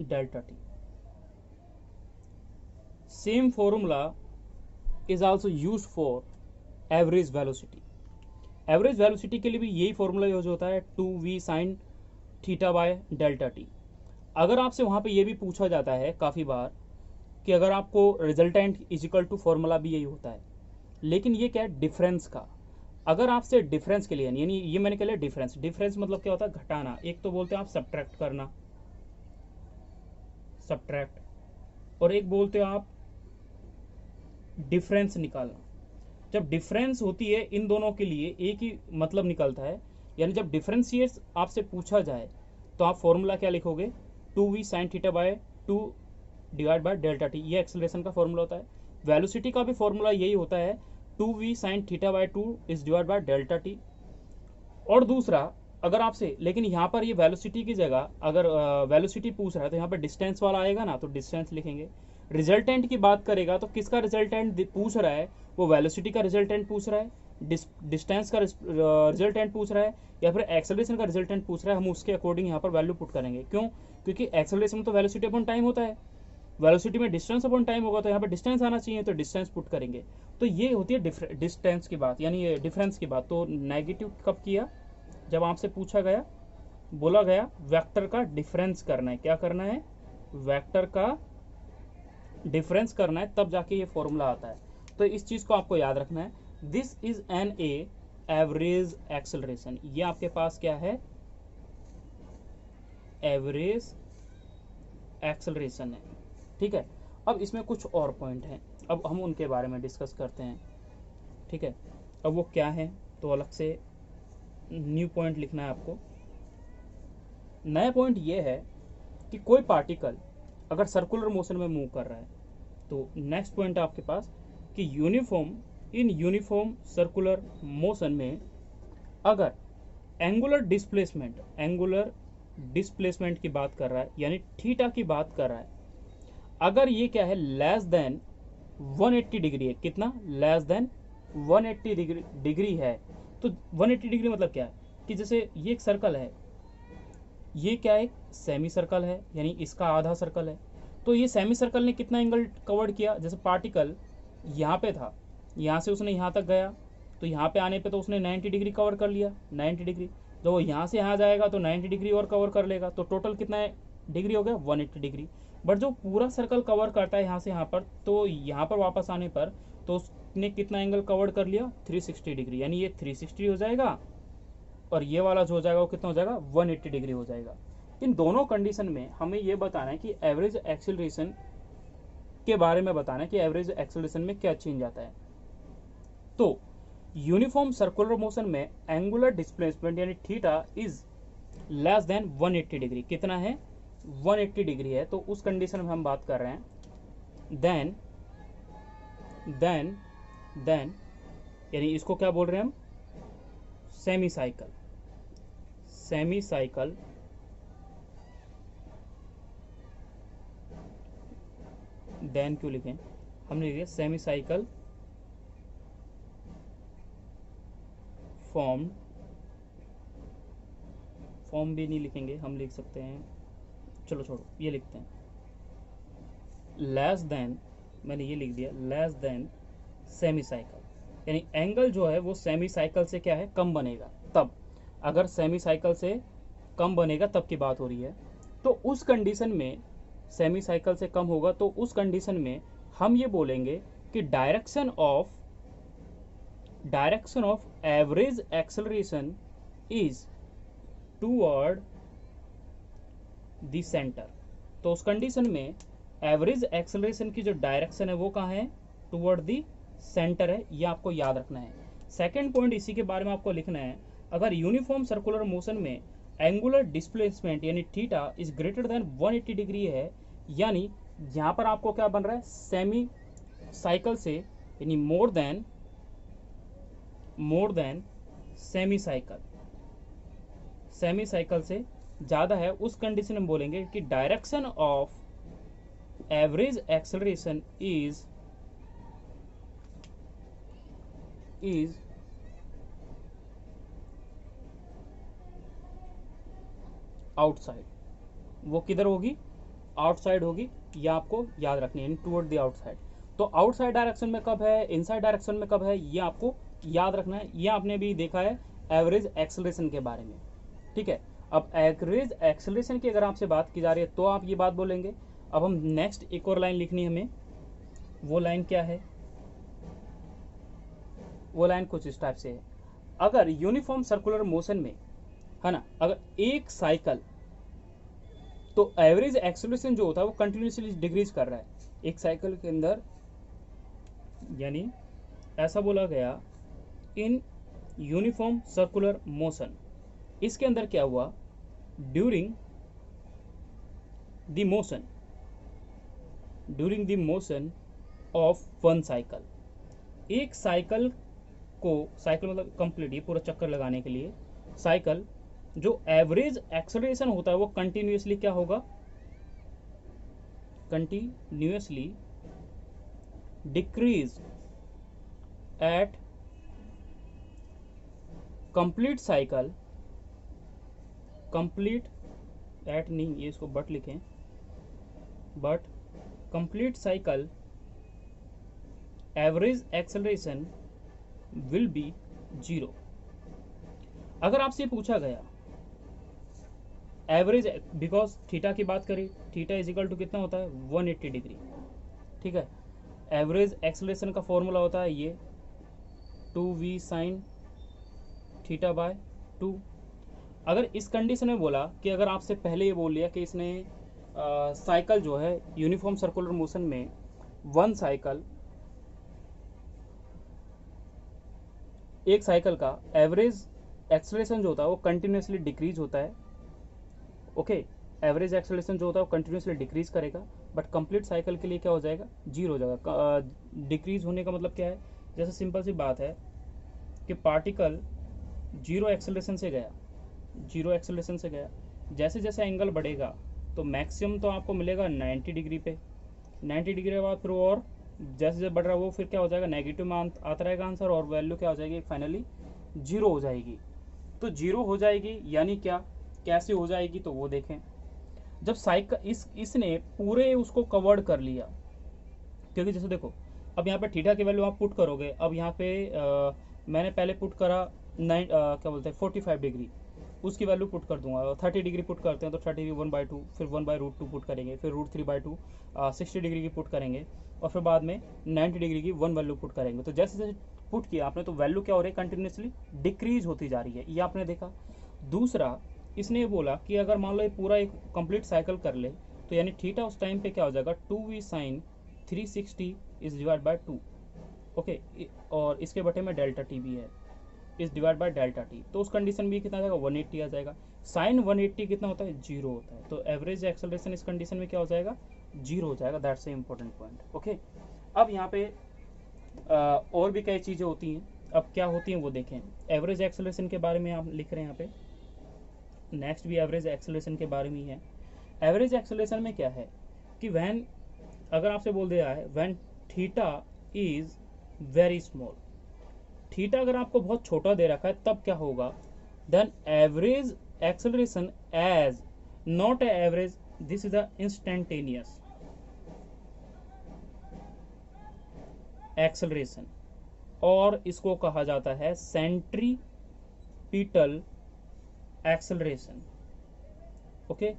delta t. Same formula is also used for average velocity. Average velocity के लिए भी यही formula use होता है, 2v sin theta by delta T. अगर आपसे वहाँ पे ये भी पूछा जाता है काफ़ी बार कि अगर आपको resultant is equal to formula भी यही होता है, लेकिन ये क्या है, डिफरेंस का। अगर आपसे डिफरेंस के लिए, यानी ये मैंने कह लिया डिफरेंस, डिफरेंस मतलब क्या होता है, घटाना। एक तो बोलते हैं आप सब्ट्रैक्ट करना, सब्ट्रैक्ट, और एक बोलते हो आप डिफरेंस निकालना। जब डिफरेंस होती है इन दोनों के लिए एक ही मतलब निकलता है, यानी जब डिफरेंशिएट आपसे पूछा जाए तो आप फॉर्मूला क्या लिखोगे, 2v sin theta by 2 divide by delta T, ये एक्सेलरेशन का फॉर्मूला होता है। वेलोसिटी का भी फॉर्मूला यही होता है, 2v sin theta by 2 is divide by delta T. और दूसरा, अगर आपसे, लेकिन यहाँ पर ये वेलोसिटी की जगह अगर वेलोसिटी पूछ रहा है तो यहाँ पर डिस्टेंस वाला आएगा ना, तो डिस्टेंस लिखेंगे। रिजल्टेंट की बात करेगा तो किसका रिजल्टेंट पूछ रहा है, वो वेलोसिटी का रिजल्टेंट पूछ रहा है, डिस्टेंस का रिजल्टेंट पूछ रहा है, या फिर एक्सेलरेशन का रिजल्टेंट पूछ रहा है, हम उसके अकॉर्डिंग यहाँ पर वैल्यू पुट करेंगे। क्यों, क्योंकि एक्सेलरेशन में तो वेलोसिटी अपॉन टाइम होता है, वेलोसिटी में डिस्टेंस अपॉन टाइम होगा, तो यहाँ पर डिस्टेंस आना चाहिए, तो डिस्टेंस पुट करेंगे। तो ये होती है डिस्टेंस की बात, यानी ये डिफरेंस की बात। तो नेगेटिव कब किया, जब आपसे पूछा गया, बोला गया वेक्टर का डिफरेंस करना है, क्या करना है, वेक्टर का डिफरेंस करना है, तब जाके ये फॉर्मूला आता है। तो इस चीज को आपको याद रखना है, this is an average acceleration. ये आपके पास क्या है, एवरेज एक्सेलरेशन है, ठीक है। अब इसमें कुछ और पॉइंट हैं, अब हम उनके बारे में डिस्कस करते हैं, ठीक है। अब वो क्या है, तो अलग से न्यू पॉइंट लिखना है आपको। नया पॉइंट ये है कि कोई पार्टिकल अगर सर्कुलर मोशन में मूव कर रहा है, तो नेक्स्ट पॉइंट आपके पास कि यूनिफॉर्म सर्कुलर मोशन में अगर एंगुलर डिस्प्लेसमेंट की बात कर रहा है, यानी थीटा की बात कर रहा है, अगर ये क्या है लेस देन 180 डिग्री है, कितना लेस देन 180 डिग्री है, तो 180 डिग्री मतलब क्या है कि जैसे ये एक सर्कल है, ये क्या है सेमी सर्कल है, यानी इसका आधा सर्कल है, तो ये सेमी सर्कल ने कितना एंगल कवर किया, जैसे पार्टिकल यहाँ पे था, यहाँ से उसने यहाँ तक गया, तो यहाँ पे आने पे तो उसने 90 डिग्री कवर कर लिया, 90 डिग्री, जब वो यहाँ से यहाँ जाएगा तो 90 डिग्री और कवर कर लेगा, तो टोटल कितना डिग्री हो गया 180 डिग्री। बट जो पूरा सर्कल कवर करता है यहाँ से यहाँ पर, तो यहाँ पर वापस आने पर तो उसने कितना एंगल कवर कर लिया 360 डिग्री, यानी ये 360 हो जाएगा और ये वाला जो हो जाएगा वो कितना हो जाएगा 180 डिग्री हो जाएगा। इन दोनों कंडीशन में हमें ये बताना है कि एवरेज एक्सेलरेशन के बारे में बताना है कि एवरेज एक्सेलरेशन में क्या चेंज आता है। तो यूनिफॉर्म सर्कुलर मोशन में एंगुलर डिस्प्लेसमेंट यानी theta is less then 180 degree, कितना है 180 डिग्री है, तो उस कंडीशन में हम बात कर रहे हैं देन यानी इसको क्या बोल रहे हैं हम सेमी साइकिल देन क्यों लिखें, हमने लिखे सेमी साइकिल फॉर्म भी नहीं लिखेंगे, हम लिख सकते हैं, चलो छोड़ो ये लिखते हैं लेस देन, मैंने ये लिख दिया लेस देन सेमी साइकिल, यानी एंगल जो है वो सेमी साइकिल से क्या है कम बनेगा, तब अगर सेमी साइकिल से कम बनेगा तब की बात हो रही है, तो उस कंडीशन में सेमी साइकिल से कम होगा, तो उस कंडीशन में हम ये बोलेंगे कि direction of average acceleration is toward the centre. तो उस कंडीशन में एवरेज एक्सेलरेशन की जो डायरेक्शन है वो कहाँ है टूवर्ड द सेंटर है, ये आपको याद रखना है। सेकेंड पॉइंट इसी के बारे में आपको लिखना है, अगर यूनिफॉर्म सर्कुलर मोशन में एंगुलर डिस्प्लेसमेंट यानी theta is greater then 180 degree है, यानी यहाँ पर आपको क्या बन रहा है सेमी साइकिल से यानी मोर देन सेमी साइकिल से ज़्यादा है, उस कंडीशन में बोलेंगे कि direction of average acceleration is outside, वो किधर होगी आउटसाइड होगी, ये आपको याद रखनी है टूवर्ड द आउटसाइड। तो आउटसाइड डायरेक्शन में कब है इनसाइड डायरेक्शन में कब है ये आपको याद रखना है, ये आपने भी देखा है एवरेज एक्सेलरेशन के बारे में, ठीक है। अब एवरेज एक्सेलरेशन की अगर आपसे बात की जा रही है तो आप ये बात बोलेंगे। अब हम नेक्स्ट एक और लाइन लिखनी है हमें, वो लाइन क्या है, वो लाइन कुछ इस टाइप से है, अगर यूनिफॉर्म सर्कुलर मोशन में है ना, अगर एक साइकिल, तो एवरेज एक्सेलरेशन जो होता है वो कंटिन्यूसली डिक्रीज कर रहा है एक साइकिल के अंदर, यानी ऐसा बोला गया इन यूनिफॉर्म सर्कुलर मोशन, इसके अंदर क्या हुआ during the motion of one cycle, एक साइकिल मतलब कंप्लीट ये पूरा चक्कर लगाने के लिए साइकिल जो एवरेज एक्सेलरेशन होता है वो कंटिन्यूसली क्या होगा continuously decrease at complete cycle, complete at नहीं ये इसको बट लिखें, but complete cycle average acceleration will be 0। अगर आपसे पूछा गया एवरेज, बिकॉज थीटा की बात करें, थीटा इज इक्वल टू कितना होता है 180 डिग्री, ठीक है। एवरेज एक्सेलरेशन का फॉर्मूला होता है ये 2v sin थीटा बाय 2। अगर इस कंडीशन में बोला कि अगर आपसे पहले ये बोल लिया कि इसने साइकिल जो है यूनिफॉर्म सर्कुलर मोशन में वन साइकिल, एक साइकिल का एवरेज एक्सेलरेशन जो होता है वो कंटिन्यूसली डिक्रीज होता है, ओके, एवरेज एक्सेलरेशन जो होता है वो कंटिन्यूसली डिक्रीज करेगा, बट कंप्लीट साइकिल के लिए क्या हो जाएगा 0 हो जाएगा। डिक्रीज होने का मतलब क्या है, जैसे सिंपल सी बात है कि पार्टिकल 0 एक्सेलरेशन से गया, जैसे जैसे एंगल बढ़ेगा तो मैक्सिमम तो आपको मिलेगा 90 डिग्री पे, 90 डिग्री के बाद फिर वो और जैसे जैसे बढ़ रहा है वो फिर क्या हो जाएगा, नेगेटिव में आता रहेगा आंसर, और वैल्यू क्या हो जाएगी फाइनली जीरो हो जाएगी। तो जीरो हो जाएगी यानी क्या, कैसे हो जाएगी तो वो देखें। जब साइकिल इसने पूरे उसको कवर्ड कर लिया, क्योंकि जैसे देखो अब यहाँ पे थीटा की वैल्यू आप पुट करोगे, अब यहाँ पे मैंने पहले पुट करा क्या बोलते हैं 45 डिग्री, उसकी वैल्यू पुट कर दूंगा। 30 डिग्री पुट करते हैं तो 30 1/2, फिर 1/√2 पुट करेंगे, फिर √3/2 60 डिग्री की पुट करेंगे, और फिर बाद में 90 डिग्री की वन वैल्यू पुट करेंगे। तो जैसे जैसे पुट किया आपने तो वैल्यू क्या हो रही है, कंटिन्यूसली डिक्रीज होती जा रही है, ये आपने देखा। दूसरा इसने बोला कि अगर मान लो ये पूरा एक कंप्लीट साइकिल कर ले तो यानी थीटा उस टाइम पे क्या हो जाएगा 2v sin 360 is divide bye 2, okay, और इसके बटे में डेल्टा टी भी है, is divide by delta T. तो उस कंडीशन में कितना आ जाएगा 180 आ जाएगा। साइन 180 कितना होता है, जीरो होता है, तो एवरेज एक्सेलरेशन इस कंडीशन में क्या हो जाएगा, जीरो हो जाएगा। That's a important point, okay. अब यहाँ पे और भी कई चीज़ें होती हैं, अब क्या होती हैं वो देखें। एवरेज एक्सेलरेशन के बारे में आप लिख रहे हैं यहाँ पे, नेक्स्ट भी एवरेज एक्सेलरेशन के बारे में ही है। एवरेज एक्सेलरेशन में क्या है कि व्हेन, अगर आपसे बोल दिया है when theta is very small, theta अगर आपको बहुत छोटा दे रखा है तब क्या होगा, then average acceleration as not average, this is the instantaneous acceleration, और इसको कहा जाता है सेंट्रीपिटल एक्सेलरेशन, ओके।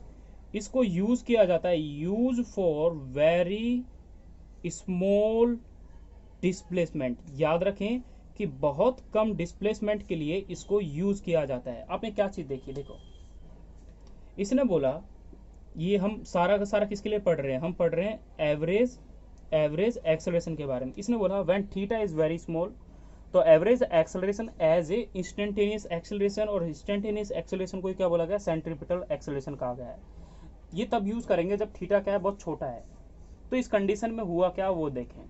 इसको यूज किया जाता है, use for very small displacement. याद रखें कि बहुत कम डिस्प्लेसमेंट के लिए इसको यूज किया जाता है। आपने क्या चीज देखी, देखो इसने बोला, ये हम सारा का सारा किसके लिए पढ़ रहे हैं, हम पढ़ रहे हैं एवरेज एक्सेलरेशन के बारे में। इसने बोला when theta is very small, तो average acceleration as a instantaneous acceleration, और इंस्टेंटेनियस एक्सेलरेशन को क्या बोला गया, सेंट्रीपिटल एक्सेलरेशन कहा गया है। ये तब यूज करेंगे जब थीटा क्या है, बहुत छोटा है। तो इस कंडीशन में हुआ क्या वो देखें,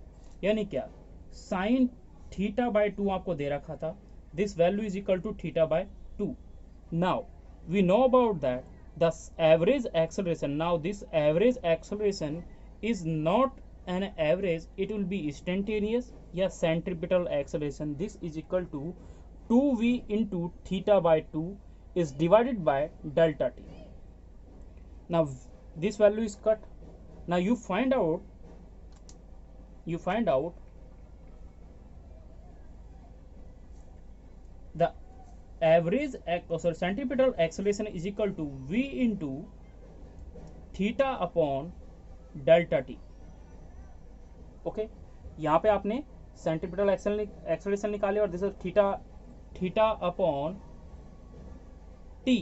यानी क्या, साइन थीटा बाय 2 आपको दे रखा था, this value is equal to theta by 2। Now we know about that the average acceleration, now this average acceleration is not an average, it will be instantaneous या centripetal acceleration, this is equal to 2v into theta by 2 is divided by delta t. Now this value is cut. Now you find out the average centripetal acceleration is equal to v into theta upon delta t, okay. यहाँ पे आपने centripetal acceleration निकाले, और this is theta upon T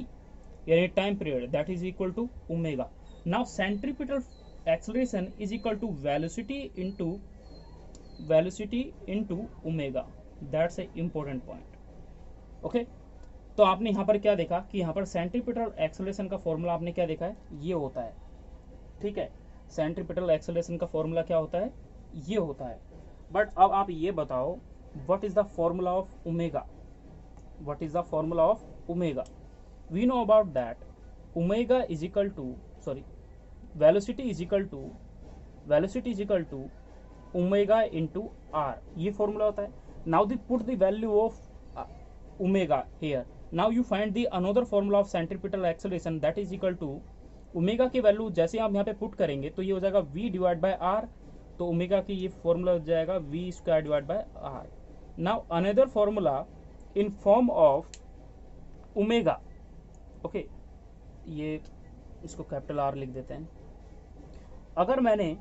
यानी time period, that is equal to omega. Now centripetal acceleration is equal to velocity into omega, that's a important point, okay. तो आपने यहाँ पर क्या देखा कि यहाँ पर सेंट्रीपिटल एक्सेलरेशन का फॉर्मूला आपने क्या देखा है, ये होता है, ठीक है। सेंट्रीपिटल एक्सेलरेशन का फॉर्मूला क्या होता है, ये होता है। बट अब आप ये बताओ what is the formula of omega, what is the formula of omega. We know about that omega is equal to, sorry, velocity is equal to omega into r, ये फॉर्मूला होता है। Now the put the value of omega here, now you find the another formula of centripetal acceleration, that is equal to omega की value जैसे आप यहाँ पे put करेंगे तो ये हो जाएगा v डिवाइड बाय आर, तो ओमेगा की ये फॉर्मूला हो जाएगा v square divide by r. Now another formula in form of omega, okay, ये इसको कैपिटल आर लिख देते हैं। अगर मैंने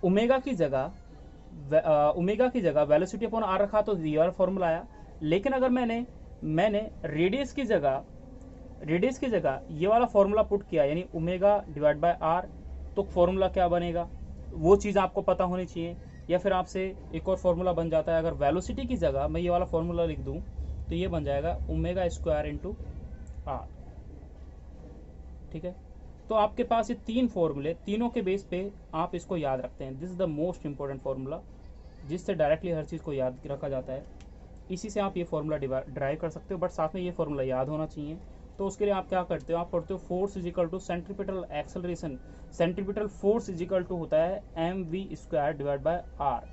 ओमेगा की जगह वेलोसिटी अपॉन आर रखा तो ये वाला फॉर्मूला आया, लेकिन अगर मैंने रेडियस की जगह ये वाला फॉर्मूला पुट किया यानी ओमेगा डिवाइड बाय आर, तो फॉर्मूला क्या बनेगा वो चीज़ आपको पता होनी चाहिए। या फिर आपसे एक और फॉर्मूला बन जाता है, अगर वेलोसिटी की जगह मैं ये वाला फॉर्मूला लिख दूं तो ये बन जाएगा ओमेगा स्क्वायर इंटू आर, ठीक है। तो आपके पास ये तीन फॉर्मूले, तीनों के बेस पे आप इसको याद रखते हैं। This is the most important formula जिससे डायरेक्टली हर चीज़ को याद रखा जाता है। इसी से आप ये फॉर्मूला ड्राइव कर सकते हो, बट साथ में ये फॉर्मूला याद होना चाहिए। तो उसके लिए आप क्या करते हो, आप पढ़ते हो force is equal to centripetal acceleration, centripetal force is equal to होता है m v square divide by r,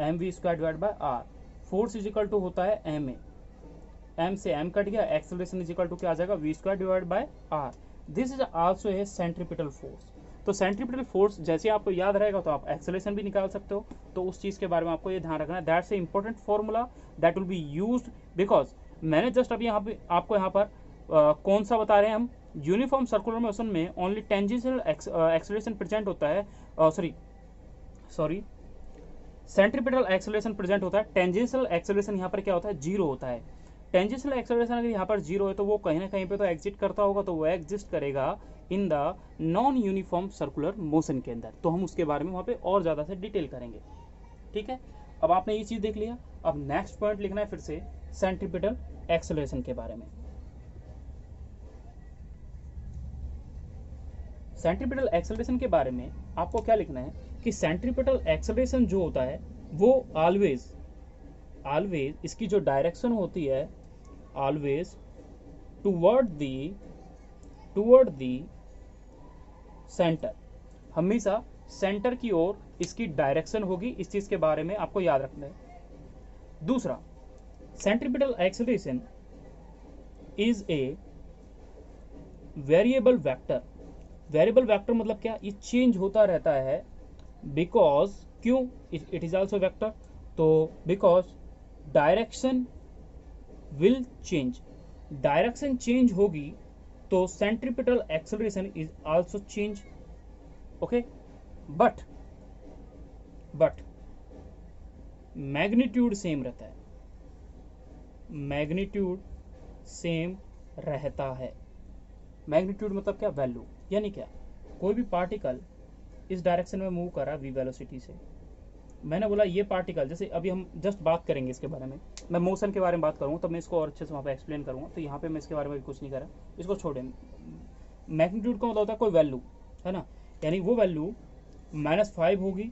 m v square divide by r. Force is equal to होता है एम ए, एम से एम कट गया, acceleration is equal to क्या आ जाएगा, v square divide by r. This is also a centripetal force. तो centripetal force जैसे आपको याद रहेगा तो आप एक्सेलरेशन भी निकाल सकते हो। तो उस चीज के बारे में आपको ये ध्यान रखना है, that's a important formula that will be used, because मैंने जस्ट अभी यहाँ पे आपको यहाँ पर कौन सा बता रहे हैं हम, यूनिफॉर्म सर्कुलर मोशन में ओनली टेंजेंशियल एक्सेलरेशन प्रेजेंट होता है, सॉरी सेंट्रीपिटल एक्सेलरेशन प्रेजेंट होता है, टेंजेंशियल एक्सेलरेशन यहाँ पर क्या होता है, जीरो होता है। टेंजेंशियल एक्सेलरेशन अगर यहाँ पर जीरो है तो वो कहीं ना कहीं पे तो एग्जिट करता होगा, तो वो एग्जिस्ट करेगा in the non uniform circular motion के अंदर। तो हम उसके बारे में वहाँ पे और ज़्यादा से डिटेल करेंगे, ठीक है। अब आपने ये चीज़ देख लिया, अब नेक्स्ट पॉइंट लिखना है फिर से सेंट्रीपिटल एक्सेलरेशन के बारे में। सेंट्रीपिटल एक्सेलरेशन के बारे में आपको क्या लिखना है कि सेंट्रीपिटल एक्सेलरेशन जो होता है वो ऑलवेज इसकी जो डायरेक्शन होती है ऑलवेज टुवर्ड दी सेंटर, हमेशा सेंटर की ओर इसकी डायरेक्शन होगी। इस चीज के बारे में आपको याद रखना है। दूसरा, centripetal acceleration is a variable vector. Variable vector मतलब क्या, ये चेंज होता रहता है, बिकॉज क्यों, इट इज ऑल्सो वेक्टर, तो because direction will change, direction change होगी तो centripetal acceleration is also change, okay. But magnitude same रहता है, मैग्नीट्यूड सेम रहता है। मैग्नीट्यूड मतलब क्या, वैल्यू, यानी क्या, कोई भी पार्टिकल इस डायरेक्शन में मूव कर रहा है वी वेलोसिटी से, मैंने बोला ये पार्टिकल, जैसे अभी हम जस्ट बात करेंगे इसके बारे में, मैं मोशन के बारे में बात करूँगा तो मैं इसको और अच्छे से वहाँ पे एक्सप्लेन करूँगा, तो यहाँ पे मैं इसके बारे में भी कुछ नहीं कर रहा, इसको छोड़ें। मैग्नीट्यूड का मतलब होता है कोई वैल्यू, है ना, यानी वो वैल्यू -5 होगी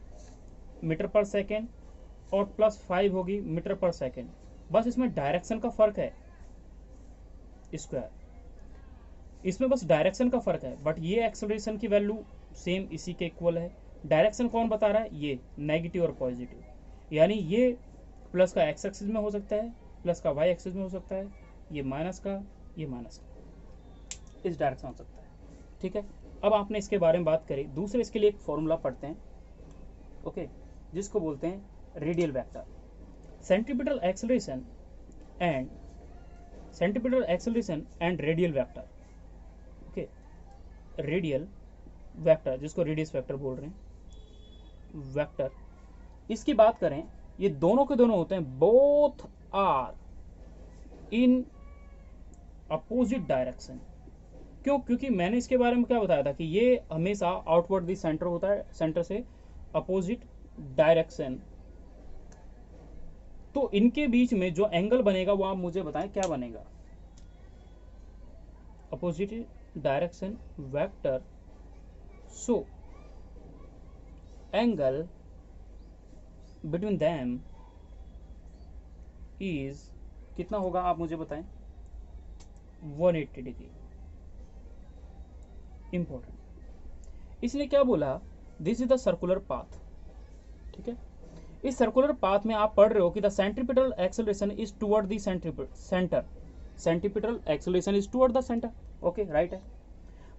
मीटर पर सेकेंड और +5 होगी मीटर पर सेकेंड, बस इसमें डायरेक्शन का फर्क है स्क्वायर, इसमें बस डायरेक्शन का फर्क है। बट ये एक्सेलरेशन की वैल्यू सेम इसी के इक्वल है। डायरेक्शन कौन बता रहा है, ये नेगेटिव और पॉजिटिव, यानी ये प्लस का एक्स एक्सिस में हो सकता है, प्लस का वाई एक्सिस में हो सकता है, ये माइनस का इस डायरेक्शन हो सकता है, ठीक है। अब आपने इसके बारे में बात करी, दूसरे इसके लिए एक फॉर्मूला पढ़ते हैं, ओके, जिसको बोलते हैं radial vector. Centripetal acceleration and radial vector, okay, radial vector जिसको रेडियस वेक्टर बोल रहे हैं, वेक्टर, इसकी बात करें, ये दोनों के दोनों होते हैं, both are in opposite direction. क्यों, क्योंकि मैंने इसके बारे में क्या बताया था कि ये हमेशा आउटवर्ड दी सेंटर होता है, सेंटर से अपोजिट डायरेक्शन। तो इनके बीच में जो एंगल बनेगा वो आप मुझे बताएं क्या बनेगा, opposite direction vector, so angle between them is कितना होगा, आप मुझे बताएं, 180 डिग्री। इंपॉर्टेंट, इसलिए क्या बोला, this is the circular path, ठीक है। इस सर्कुलर पाथ में आप पढ़ रहे हो कि the centripetal acceleration is toward the centre, centripetal acceleration is toward the centre, okay, right है।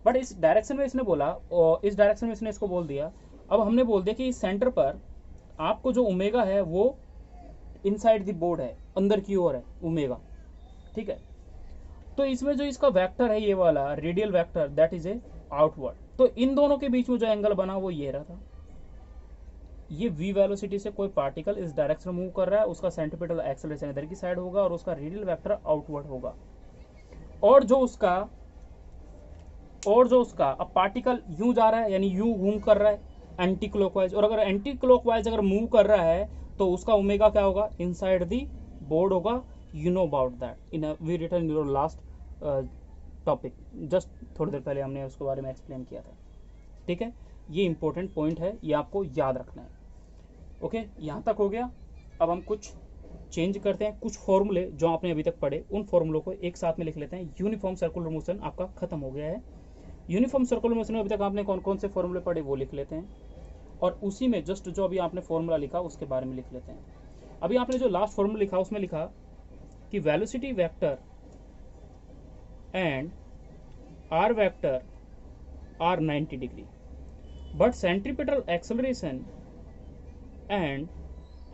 बट इस डायरेक्शन में इसने बोला, और इस डायरेक्शन में इसने इसको बोल दिया। अब हमने बोल दिया कि इस सेंटर पर आपको जो ओमेगा है वो इनसाइड द बोर्ड है, अंदर की ओर है ओमेगा, ठीक है। तो इसमें जो इसका वेक्टर है ये वाला radial vector, that is a outward. तो इन दोनों के बीच में जो एंगल बना वो ये रहा था, ये v वेलोसिटी से कोई पार्टिकल इस डायरेक्शन में मूव कर रहा है, उसका सेंट्रीपिटल एक्सेलरेशन इधर की साइड होगा और उसका रेडियल वेक्टर आउटवर्ड होगा। और जो उसका अब पार्टिकल यूं जा रहा है, यानी यूं घूम कर रहा है एंटी क्लॉकवाइज, और अगर एंटी क्लॉकवाइज अगर मूव कर रहा है तो उसका ओमेगा क्या होगा, इनसाइड दी बोर्ड होगा। You know about that in we written in your last topic, just थोड़ी देर पहले हमने उसके बारे में एक्सप्लेन किया था, ठीक है। ये इंपॉर्टेंट पॉइंट है, ये आपको याद रखना है, ओके। यहाँ तक हो गया। अब हम कुछ चेंज करते हैं कुछ फॉर्मूले जो आपने अभी तक पढ़े, उन फॉर्मूलों को एक साथ में लिख लेते हैं। यूनिफॉर्म सर्कुलर मोशन आपका खत्म हो गया है। यूनिफॉर्म सर्कुलर मोशन में अभी तक आपने कौन कौन से फॉर्मूले पढ़े वो लिख लेते हैं, और उसी में जस्ट जो अभी आपने फॉर्मूला लिखा उसके बारे में लिख लेते हैं। अभी आपने जो लास्ट फॉर्मूला लिखा उसमें लिखा कि velocity vector and r vector are 90 degree, but centripetal acceleration and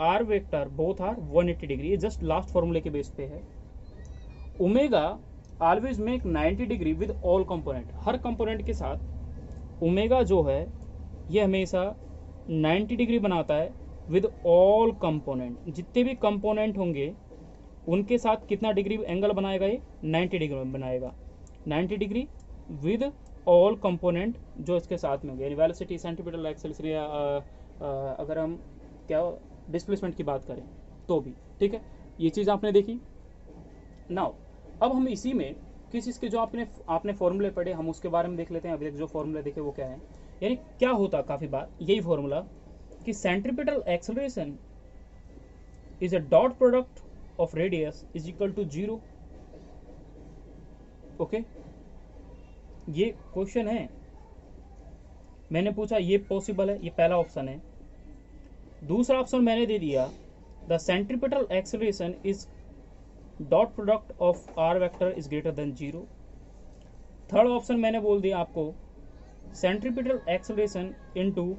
r vector both are 180 degree. ये जस्ट लास्ट फॉर्मूले के बेस पे है। Omega always make 90 degree with all component, हर कंपोनेंट के साथ ओमेगा जो है ये हमेशा 90 डिग्री बनाता है विद ऑल कंपोनेंट। जितने भी कंपोनेंट होंगे उनके साथ कितना डिग्री एंगल बनाएगा, ये 90 डिग्री बनाएगा। 90 डिग्री विद ऑल कंपोनेंट जो इसके साथ में होंगे, यानी वेलोसिटी, सेंट्रीपिटल एक्सेलरेशन, अगर हम क्या डिस्प्लेसमेंट की बात करें तो भी ठीक है। ये चीज़ आपने देखी। नाउ अब हम इसी में किस चीज़ के जो आपने फॉर्मूले पढ़े हम उसके बारे में देख लेते हैं। अभी तक जो फॉर्मूले देखे वो क्या है, यानी क्या होता काफ़ी बार यही फॉर्मूला कि centripetal acceleration is a dot product of radius is equal to 0। Okay, ये क्वेश्चन है, मैंने पूछा ये पॉसिबल है, ये पहला ऑप्शन है। दूसरा ऑप्शन मैंने दे दिया the centripetal acceleration is dot product of R vector is greater than 0। Third option मैंने बोल दिया आपको centripetal acceleration into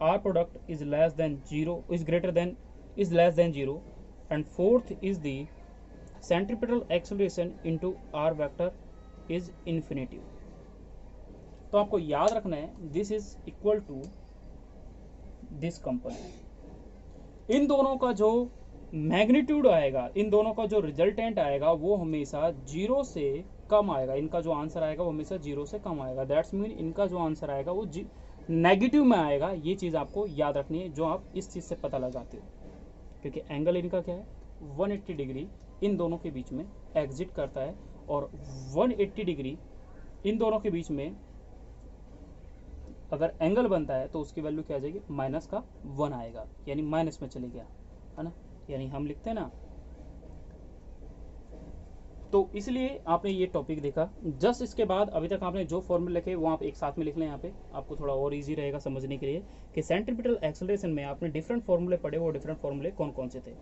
R product is less than 0, is greater than, is less than 0। And fourth is the centripetal acceleration into R vector is infinitive. तो आपको याद रखना है this is equal to this component. इन दोनों का जो magnitude आएगा, इन दोनों का जो रिजल्टेंट आएगा वो हमेशा 0 से कम आएगा। इनका जो आंसर आएगा वो हमेशा 0 से कम आएगा। दैट्स मीन इनका जो आंसर आएगा वो नेगेटिव में आएगा। ये चीज़ आपको याद रखनी है जो आप इस चीज़ से पता लगाते हो, क्योंकि एंगल इनका क्या है 180 डिग्री इन दोनों के बीच में एग्जिट करता है, और 180 डिग्री इन दोनों के बीच में अगर एंगल बनता है तो उसकी वैल्यू क्या आ जाएगी, माइनस का 1 आएगा, यानी माइनस में चले गया है ना, यानी हम लिखते हैं ना। तो इसलिए आपने ये टॉपिक देखा। जस्ट इसके बाद अभी तक आपने जो फॉर्मूले लिखे वो आप एक साथ में लिख लें। यहाँ पे आपको थोड़ा और इजी रहेगा समझने के लिए कि सेंट्रीपिटल एक्सेलरेशन में आपने डिफरेंट फॉर्मूले पढ़े, वो डिफरेंट फॉर्मूले कौन कौन से थे।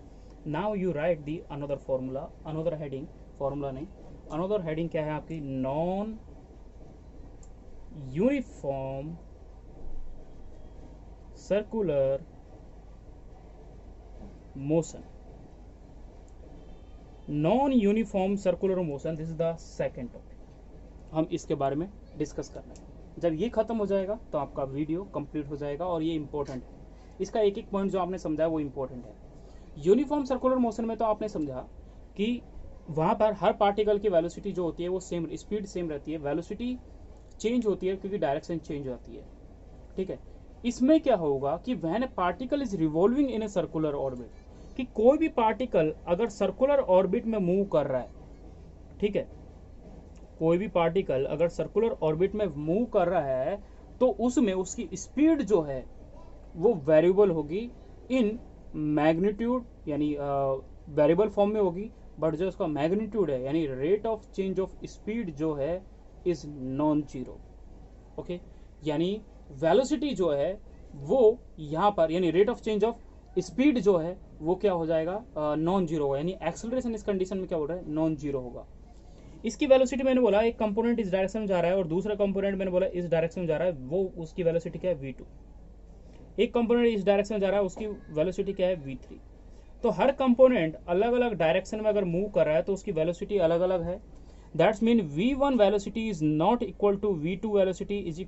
Now you right the another formula, another heading, formula नहीं, अनदर हेडिंग क्या है आपकी, non uniform circular motion. Non uniform circular motion, this is the second topic. हम इसके बारे में डिस्कस कर रहे हैं। जब ये खत्म हो जाएगा तो आपका वीडियो कंप्लीट हो जाएगा, और ये इंपॉर्टेंट है। इसका एक एक पॉइंट जो आपने समझा वो इंपॉर्टेंट है। यूनिफॉर्म सर्कुलर मोशन में तो आपने समझा कि वहाँ पर हर पार्टिकल की वेलोसिटी जो होती है वो सेम, स्पीड सेम रहती है, वेलोसिटी चेंज होती है क्योंकि डायरेक्शन चेंज होती है। ठीक है, इसमें क्या होगा कि when particle is revolving in a circular orbit, कि कोई भी पार्टिकल अगर सर्कुलर ऑर्बिट में मूव कर रहा है, ठीक है, कोई भी पार्टिकल अगर सर्कुलर ऑर्बिट में मूव कर रहा है तो उसमें उसकी स्पीड जो है वो वेरिएबल होगी इन मैग्नीट्यूड, यानी वेरिएबल फॉर्म में होगी, बट जो उसका मैग्नीट्यूड है यानी rate of change of speed जो है इज नॉन जीरो। ओके, यानी वेलोसिटी जो है वो यहाँ पर, यानी rate of change of speed जो है वो क्या हो जाएगा, नॉन जीरो होगा, यानी एक्सेलरेशन इस कंडीशन में क्या हो रहा है, नॉन जीरो होगा। इसकी वेलोसिटी मैंने बोला एक कंपोनेंट इस डायरेक्शन में जा रहा है और दूसरा कंपोनेंट मैंने बोला इस डायरेक्शन में जा रहा है, वो उसकी वेलोसिटी क्या है v2। एक कंपोनेंट इस डायरेक्शन में जा रहा है उसकी वेलोसिटी क्या है v3। तो हर कंपोनेंट अलग अलग डायरेक्शन में अगर मूव कर रहा है तो उसकी वेलोसिटी अलग अलग है। That's mean v1 velocity is not equal to v2 velocity is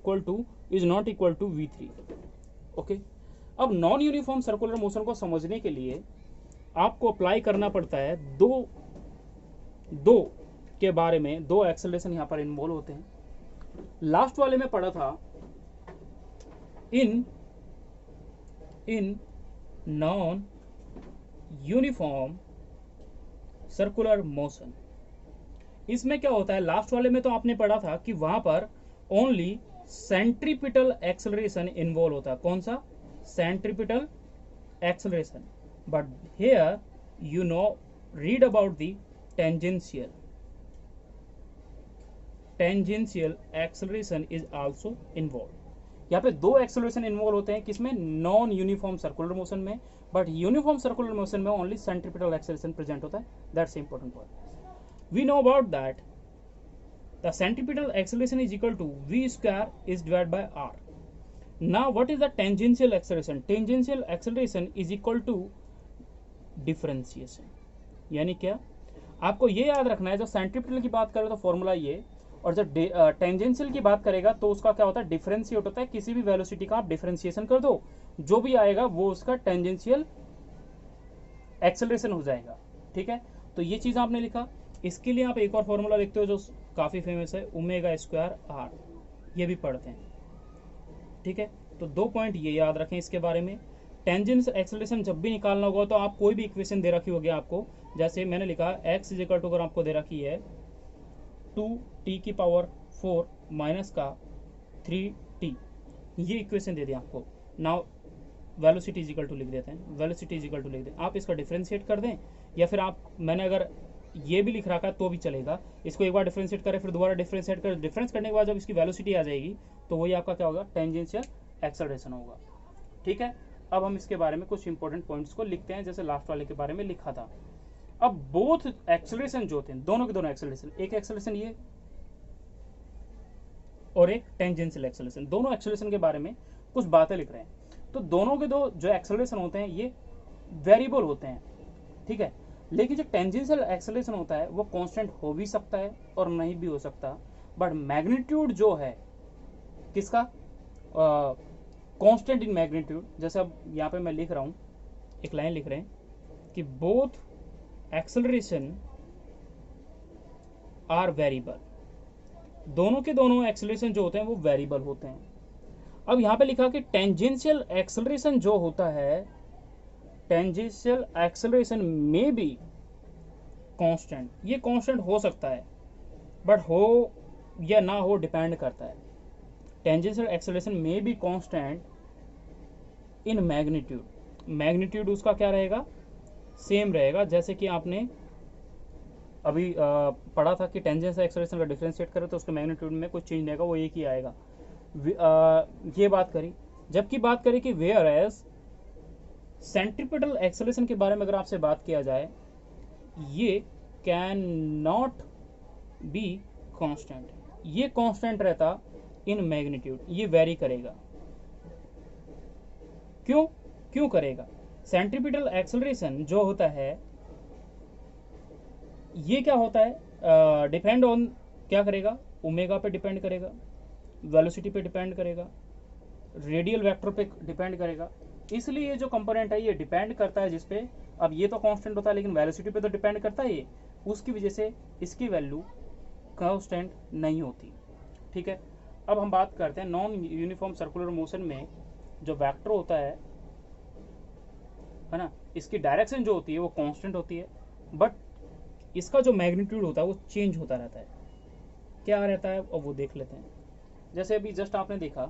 not equal to v3। Okay, अब नॉन यूनिफॉर्म सर्कुलर मोशन को समझने के लिए आपको अप्लाई करना पड़ता है दो के बारे में, दो एक्सेलरेशन यहां पर इन्वॉल्व होते हैं। लास्ट वाले में पढ़ा था इन नॉन यूनिफॉर्म सर्कुलर मोशन। इसमें क्या होता है, लास्ट वाले में तो आपने पढ़ा था कि वहां पर ओनली सेंट्रीपिटल एक्सेलरेशन इन्वॉल्व होता है। कौन सा, centripetal acceleration. But here you know, read about the tangential. Tangential acceleration is also involved. यहाँ पे दो एक्सेलरेशन इन्वॉल्व होते हैं, किसमें? नॉन यूनिफॉर्म सर्कुलर मोशन में, बट यूनिफॉर्म सर्कुलर मोशन में ओनली सेंट्रीपिटल एक्सेलरेशन प्रेजेंट होता है. That's important point. We know about that the centripetal acceleration is equal to v square is divide by r. Now what is the tangential acceleration? Tangential acceleration is equal to differentiation. यानी क्या? आपको ये याद रखना है, जब centripetal की बात करें तो फॉर्मूला ये, और जब टेंजेंशियल की बात करेगा तो उसका क्या होता है? डिफरेंशिएट होता है. किसी भी वेलोसिटी का आप डिफरेंशिएशन कर दो, जो भी आएगा वो उसका टेंजेंशियल एक्सेलरेशन हो जाएगा. ठीक है, तो ये चीज आपने लिखा. इसके लिए आप एक और फॉर्मूला लिखते हो जो काफी फेमस है, ओमेगा स्क्वायर आर. ये भी पढ़ते हैं. ठीक है, तो दो पॉइंट ये याद रखें इसके बारे में. टेंजेंशियल एक्सेलरेशन जब भी निकालना होगा तो आप कोई भी इक्वेशन दे रखी होगी आपको, जैसे मैंने लिखा x इज इक्वल टू, अगर आपको दे रखी है 2t की पावर 4 माइनस का 3t, ये इक्वेशन दे दें आपको. Now velocity is equal to लिख देते हैं, वेलोसिटी इज इक्वल टू लिख दें. आप इसका डिफरेंशिएट कर दें, या फिर आप, मैंने अगर ये भी लिख रखा है तो भी चलेगा. इसको एक बार डिफरेंशिएट करें, फिर दोबारा डिफरेंशिएट करें. डिफरेंस करने के बाद जब इसकी वेलोसिटी आ जाएगी तो वही आपका क्या होगा? टेंजेंशियल एक्सेलरेशन होगा. ठीक है, अब हम इसके बारे में कुछ इंपॉर्टेंट पॉइंट्स को लिखते हैं, जैसे लास्ट वाले के बारे में लिखा था. अब बोथ एक्सेलरेशन जो होते हैं, दोनों के दोनों एक्सेलरेशन, एक एक्सेलरेशन ये और एक टेंजेंशियल एक्सेलरेशन, दोनों एक्सेलरेशन के बारे में कुछ बातें लिख रहे हैं. तो दोनों के दो जो एक्सेलरेशन होते हैं ये वेरिएबल होते हैं. ठीक है, लेकिन जो टेंजेंशियल एक्सेलरेशन होता है वो कांस्टेंट हो भी सकता है और नहीं भी हो सकता. बट मैग्नीट्यूड जो है किसका? Constant in magnitude. जैसे अब यहाँ पे मैं लिख रहा हूँ, एक लाइन लिख रहे हैं कि बोथ एक्सेलरेशन आर वेरिएबल. दोनों के दोनों एक्सेलरेशन जो होते हैं वो वेरिएबल होते हैं. अब यहाँ पे लिखा कि टेंजेंशियल एक्सेलरेशन जो होता है, टेंजेंशियल एक्सेलरेशन में भी कांस्टेंट. ये कांस्टेंट हो सकता है, बट हो या ना हो डिपेंड करता है. टेंजेंशियल एक्सेलरेशन में भी कांस्टेंट इन मैग्नीट्यूड. मैग्नीट्यूड उसका क्या रहेगा? सेम रहेगा. जैसे कि आपने अभी पढ़ा था कि टेंजेंशियल एक्सेलरेशन का डिफरेंशिएट करें तो उसके मैग्नीट्यूड में कुछ चेंज नहीं आएगा, वो एक ही आएगा. ये बात करी. जबकि बात करें कि वेयर एज सेंट्रीपिटल एक्सेलरेशन के बारे में अगर आपसे बात किया जाए, ये कैन नॉट बी कांस्टेंट. ये कांस्टेंट रहता इन मैग्नीट्यूड, ये वेरी करेगा. क्यों करेगा? सेंट्रीपिटल एक्सेलरेशन जो होता है ये क्या होता है? डिपेंड ऑन, क्या करेगा? ओमेगा पे डिपेंड करेगा, वेलोसिटी पे डिपेंड करेगा, रेडियल वेक्टर पे डिपेंड करेगा. इसलिए ये जो कंपोनेंट है ये डिपेंड करता है जिस पे. अब ये तो कांस्टेंट होता है लेकिन वेलोसिटी पे तो डिपेंड करता है ये, उसकी वजह से इसकी वैल्यू कांस्टेंट नहीं होती. ठीक है, अब हम बात करते हैं नॉन यूनिफॉर्म सर्कुलर मोशन में जो वेक्टर होता है ना, इसकी डायरेक्शन जो होती है वो कांस्टेंट होती है, बट इसका जो मैग्नीट्यूड होता है वो चेंज होता रहता है. क्या रहता है अब वो देख लेते हैं. जैसे अभी जस्ट आपने देखा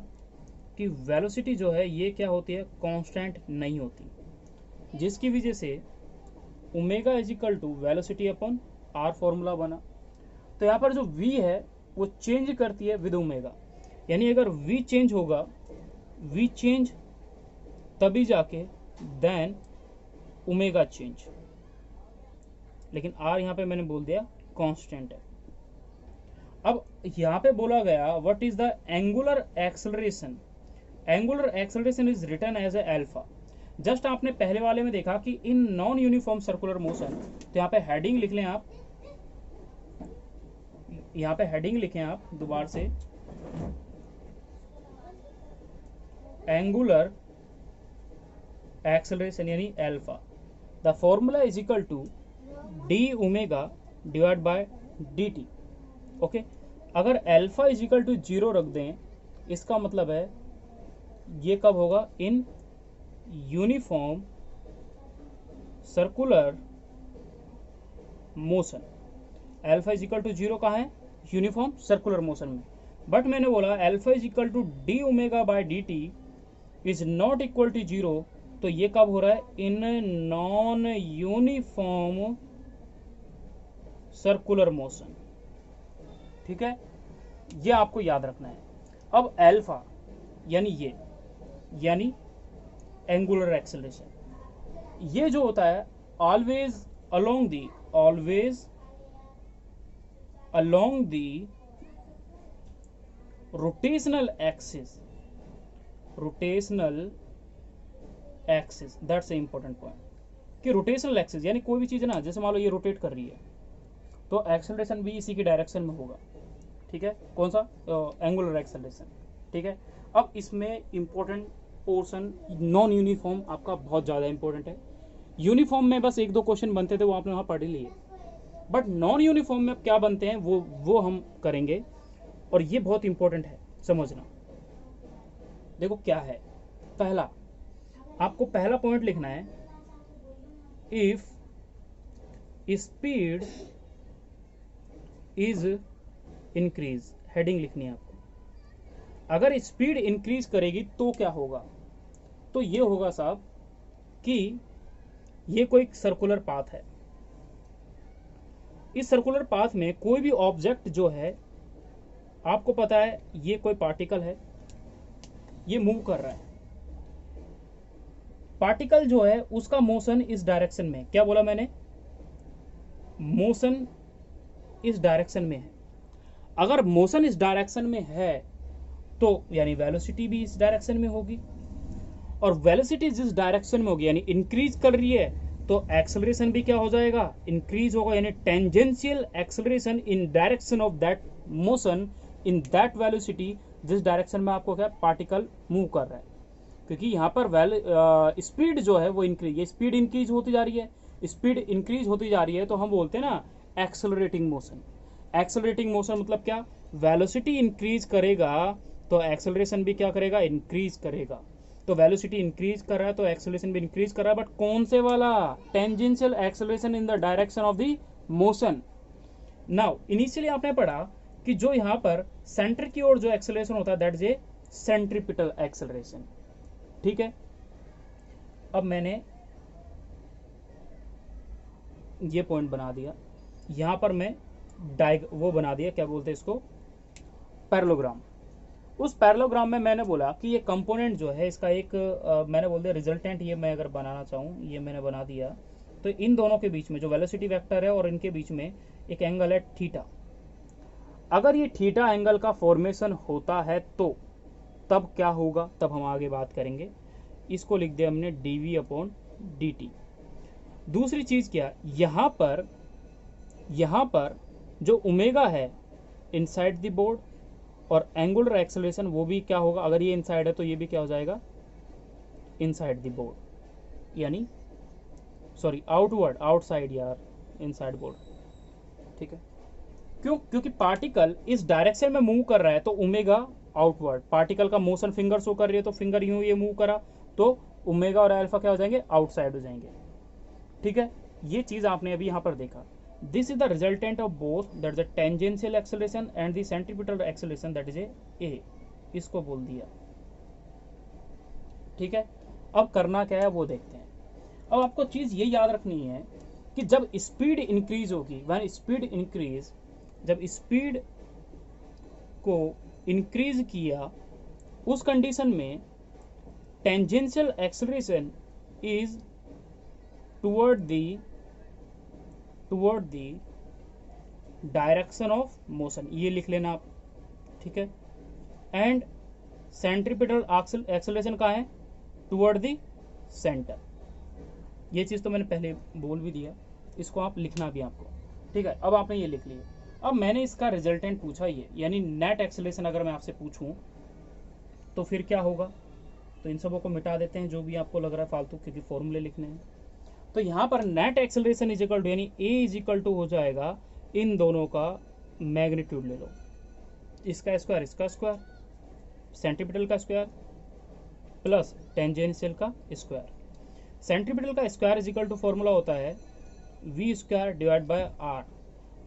कि वेलोसिटी जो है ये क्या होती है? कांस्टेंट नहीं होती, जिसकी वजह से omega is equal to velocity upon r formula बना. तो यहाँ पर जो v है वो चेंज करती है विद ओमेगा. यानी अगर v चेंज होगा, v चेंज तभी जाके देन ओमेगा चेंज. लेकिन r यहाँ पे मैंने बोल दिया कांस्टेंट है. अब यहाँ पे बोला गया what is the angular acceleration. Angular acceleration is written as a alpha. Just आपने पहले वाले में देखा कि in non uniform circular motion, तो यहाँ पे हेडिंग लिख लें आप, यहाँ पे हेडिंग लिखें आप दोबारा से, एंगुलर एक्सेलरेशन यानी alpha. The formula is equal to d omega divide by d t. Okay, अगर अल्फा इज इक्वल टू 0 रख दें, इसका मतलब है ये कब होगा? In uniform circular motion. Alpha is equal to 0 कहाँ है? यूनिफॉर्म सर्कुलर मोशन में. बट मैंने बोला alpha is equal to d omega by d t is not equal to 0 तो ये कब हो रहा है? इन नॉन यूनिफॉर्म सर्कुलर मोशन। ठीक है, ये आपको याद रखना है। अब अल्फा यानी ये, यानी एंगुलर एक्सेलरेशन, ये जो होता है always along the rotational axis, that's a important point कि रोटेशनल एक्सिस यानी कोई भी चीज ना, जैसे मान लो ये रोटेट कर रही है तो एक्सेलरेशन भी इसी की डायरेक्शन में होगा। ठीक है, कौन सा? Angular acceleration. ठीक है, अब इसमें इंपॉर्टेंट पोर्शन नॉन यूनिफॉर्म आपका बहुत ज़्यादा इंपॉर्टेंट है। यूनिफॉर्म में बस एक दो क्वेश्चन बनते थे, वो आपने वहाँ पढ़ ही लिए, बट नॉन यूनिफॉर्म में क्या बनते हैं वो हम करेंगे, और ये बहुत इंपॉर्टेंट है समझना। देखो क्या है, पहला आपको पहला पॉइंट लिखना है, if speed is increase, heading लिखनी है आपको। अगर स्पीड इंक्रीज करेगी तो क्या होगा? तो ये होगा साहब कि ये कोई सर्कुलर पाथ है, इस सर्कुलर पाथ में कोई भी ऑब्जेक्ट जो है, आपको पता है ये कोई पार्टिकल है, ये मूव कर रहा है, पार्टिकल जो है उसका मोशन इस डायरेक्शन में, क्या बोला मैंने? मोशन इस डायरेक्शन में है। अगर मोशन इस डायरेक्शन में है तो यानी वेलोसिटी भी इस डायरेक्शन में होगी, और वेलोसिटी जिस डायरेक्शन में होगी यानी इंक्रीज कर रही है, तो एक्सेलरेशन भी क्या हो जाएगा? इंक्रीज होगा, यानी tangential acceleration in direction of that motion in that velocity, जिस डायरेक्शन में आपको क्या पार्टिकल मूव कर रहा है। क्योंकि यहाँ पर स्पीड जो है वो इंक्रीज, ये स्पीड इंक्रीज होती जा रही है, स्पीड इंक्रीज होती जा रही है, तो हम बोलते हैं ना एक्सेलरेटिंग मोशन। एक्सेलरेटिंग मोशन मतलब क्या? वेलोसिटी इंक्रीज करेगा तो एक्सेलरेशन भी क्या करेगा? इंक्रीज करेगा। तो वेलोसिटी इंक्रीज कर रहा है तो एक्सेलरेशन भी इंक्रीज कर रहा है, बट कौन से वाला? Tangential acceleration in the direction of the motion. Now initially आपने पढ़ा कि जो यहाँ पर सेंटर की ओर जो एक्सेलरेशन होता है that is a centripetal acceleration. ठीक है, अब मैंने ये पॉइंट बना दिया, यहां पर मैं वो बना दिया, क्या बोलते हैं इसको? पैरेललोग्राम। उस पैरेललोग्राम में मैंने बोला कि ये कंपोनेंट जो है इसका एक मैंने बोल दिया रिजल्टेंट, ये मैं अगर बनाना चाहूँ, ये मैंने बना दिया, तो इन दोनों के बीच में जो वेलोसिटी वेक्टर है और इनके बीच में एक एंगल है थीटा। अगर ये थीटा एंगल का फॉर्मेशन होता है तो तब क्या होगा? तब हम आगे बात करेंगे। इसको लिख दिया हमने dv/dt। दूसरी चीज क्या, यहां पर जो ओमेगा है इनसाइड द बोर्ड, और एंगुलर एक्सेलरेशन वो भी क्या होगा? अगर ये इनसाइड है तो ये भी क्या हो जाएगा? इनसाइड द बोर्ड, यानी सॉरी आउटसाइड यार, इनसाइड बोर्ड। ठीक है, क्यों? क्योंकि पार्टिकल इस डायरेक्शन में मूव कर रहा है तो ओमेगा आउटवर्ड, पार्टिकल का मोशन फिंगर शो कर रही है तो फिंगर यूं ये मूव करा तो ओमेगा और अल्फा क्या हो जाएंगे? आउटसाइड हो जाएंगे। ठीक है, ये चीज आपने अभी यहां पर देखा। This is the resultant of both, that is the tangential acceleration and the centripetal acceleration, that is a, इसको बोल दिया। ठीक है, अब करना क्या है वो देखते हैं। अब आपको चीज ये याद रखनी है कि जब स्पीड इंक्रीज होगी, व्हेन स्पीड इंक्रीज, जब स्पीड को इंक्रीज किया उस कंडीशन में tangential acceleration is toward the direction of motion, ये लिख लेना आप। ठीक है, एंड सेंट्रीपिटल एक्सेलरेशन कहाँ है? Toward the centre. ये चीज तो मैंने पहले बोल भी दिया, इसको आप लिखना भी आपको। ठीक है, अब आपने ये लिख लिया। अब मैंने इसका रिजल्टेंट पूछा, ये यानी नेट एक्सेलरेशन अगर मैं आपसे पूछूं तो फिर क्या होगा? तो इन सबों को मिटा देते हैं जो भी आपको लग रहा है फालतू, क्योंकि फॉर्मूले लिखने हैं। तो यहाँ पर net acceleration is equal to, यानी ए इज इक्वल टू हो जाएगा इन दोनों का मैग्नीट्यूड ले लो, इसका स्क्वायर इसका स्क्वायर, सेंट्रीपिटल का स्क्वायर प्लस टेंजेंशियल का स्क्वायर। सेंट्रीपिटल का square is equal to formula होता है v square divide by r.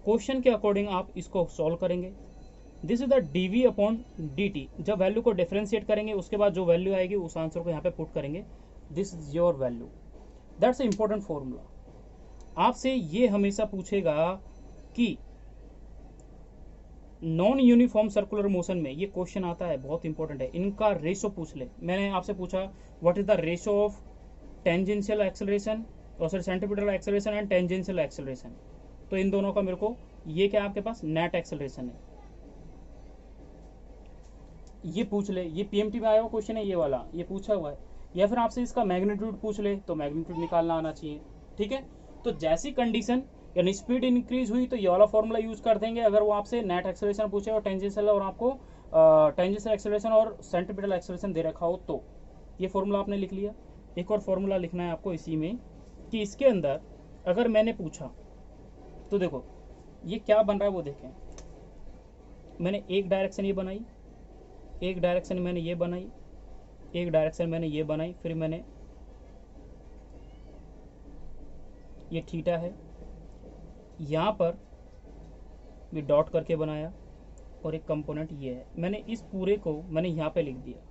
Question के अकॉर्डिंग आप इसको सॉल्व करेंगे। This is the dv/dt। जब वैल्यू को डिफरेंशिएट करेंगे उसके बाद जो वैल्यू आएगी उस आंसर को यहाँ पे पुट करेंगे, this is your value. That's a important formula. आपसे ये हमेशा पूछेगा कि नॉन यूनिफॉर्म सर्कुलर मोशन में, ये क्वेश्चन आता है, बहुत इंपॉर्टेंट है, इनका रेशो पूछ ले। मैंने आपसे पूछा what is the ratio of tangential acceleration और sir centripetal acceleration and tangential acceleration, तो इन दोनों का मेरे को, ये क्या आपके पास नेट एक्सेलरेशन है, ये पूछ ले। ये पीएमटी में आया हुआ क्वेश्चन है, ये वाला ये पूछा हुआ है। या फिर आपसे इसका मैग्नीट्यूड पूछ ले, तो मैग्नीट्यूड निकालना आना चाहिए। ठीक है, तो जैसी कंडीशन यानी स्पीड इंक्रीज हुई तो ये वाला फॉर्मूला यूज कर देंगे। अगर वो आपसे नेट एक्सेलरेशन पूछे और टेंजेंशियल, और आपको टेंजेंशियल एक्सेलरेशन और सेंट्रीपिटल एक्सेलरेशन दे रखा हो, तो ये फॉर्मूला आपने लिख लिया। एक और फॉर्मूला लिखना है आपको इसी में, कि इसके अंदर अगर मैंने पूछा तो देखो ये क्या बन रहा है वो देखें। मैंने एक डायरेक्शन ये बनाई, एक डायरेक्शन मैंने ये बनाई, एक डायरेक्शन मैंने ये बनाई, फिर मैंने ये थीटा है, यहाँ पर भी डॉट करके बनाया, और एक कंपोनेंट ये है। मैंने इस पूरे को मैंने यहाँ पे लिख दिया,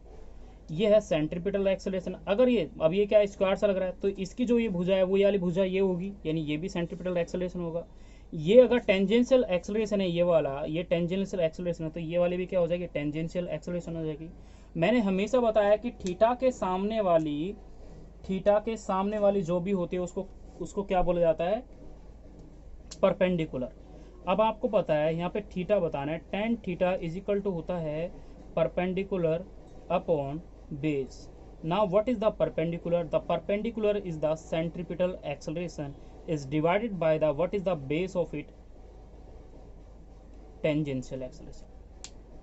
ये है सेंट्रीपिटल एक्सेलरेशन। अगर ये अब ये क्या स्क्वायर सा लग रहा है, तो इसकी जो ये भुजा है वो ये वाली भुजा ये होगी, यानी ये भी सेंट्रीपिटल एक्सेलरेशन होगा। ये अगर टेंजेंशियल एक्सेलरेशन है, ये वाला ये टेंजेंशियल एक्सेलरेशन है, तो ये वाली भी क्या हो जाएगी, टेंजेंशियल एक्सेलरेशन हो जाएगी। मैंने हमेशा बताया कि थीटा के सामने वाली जो भी होती है उसको क्या बोला जाता है, परपेंडिकुलर। अब आपको पता है यहाँ पे थीटा बताना है, tan theta is equal to होता है perpendicular upon base. Now what is the perpendicular? The perpendicular is the centripetal acceleration is divided by the what is the base of it, tangential acceleration.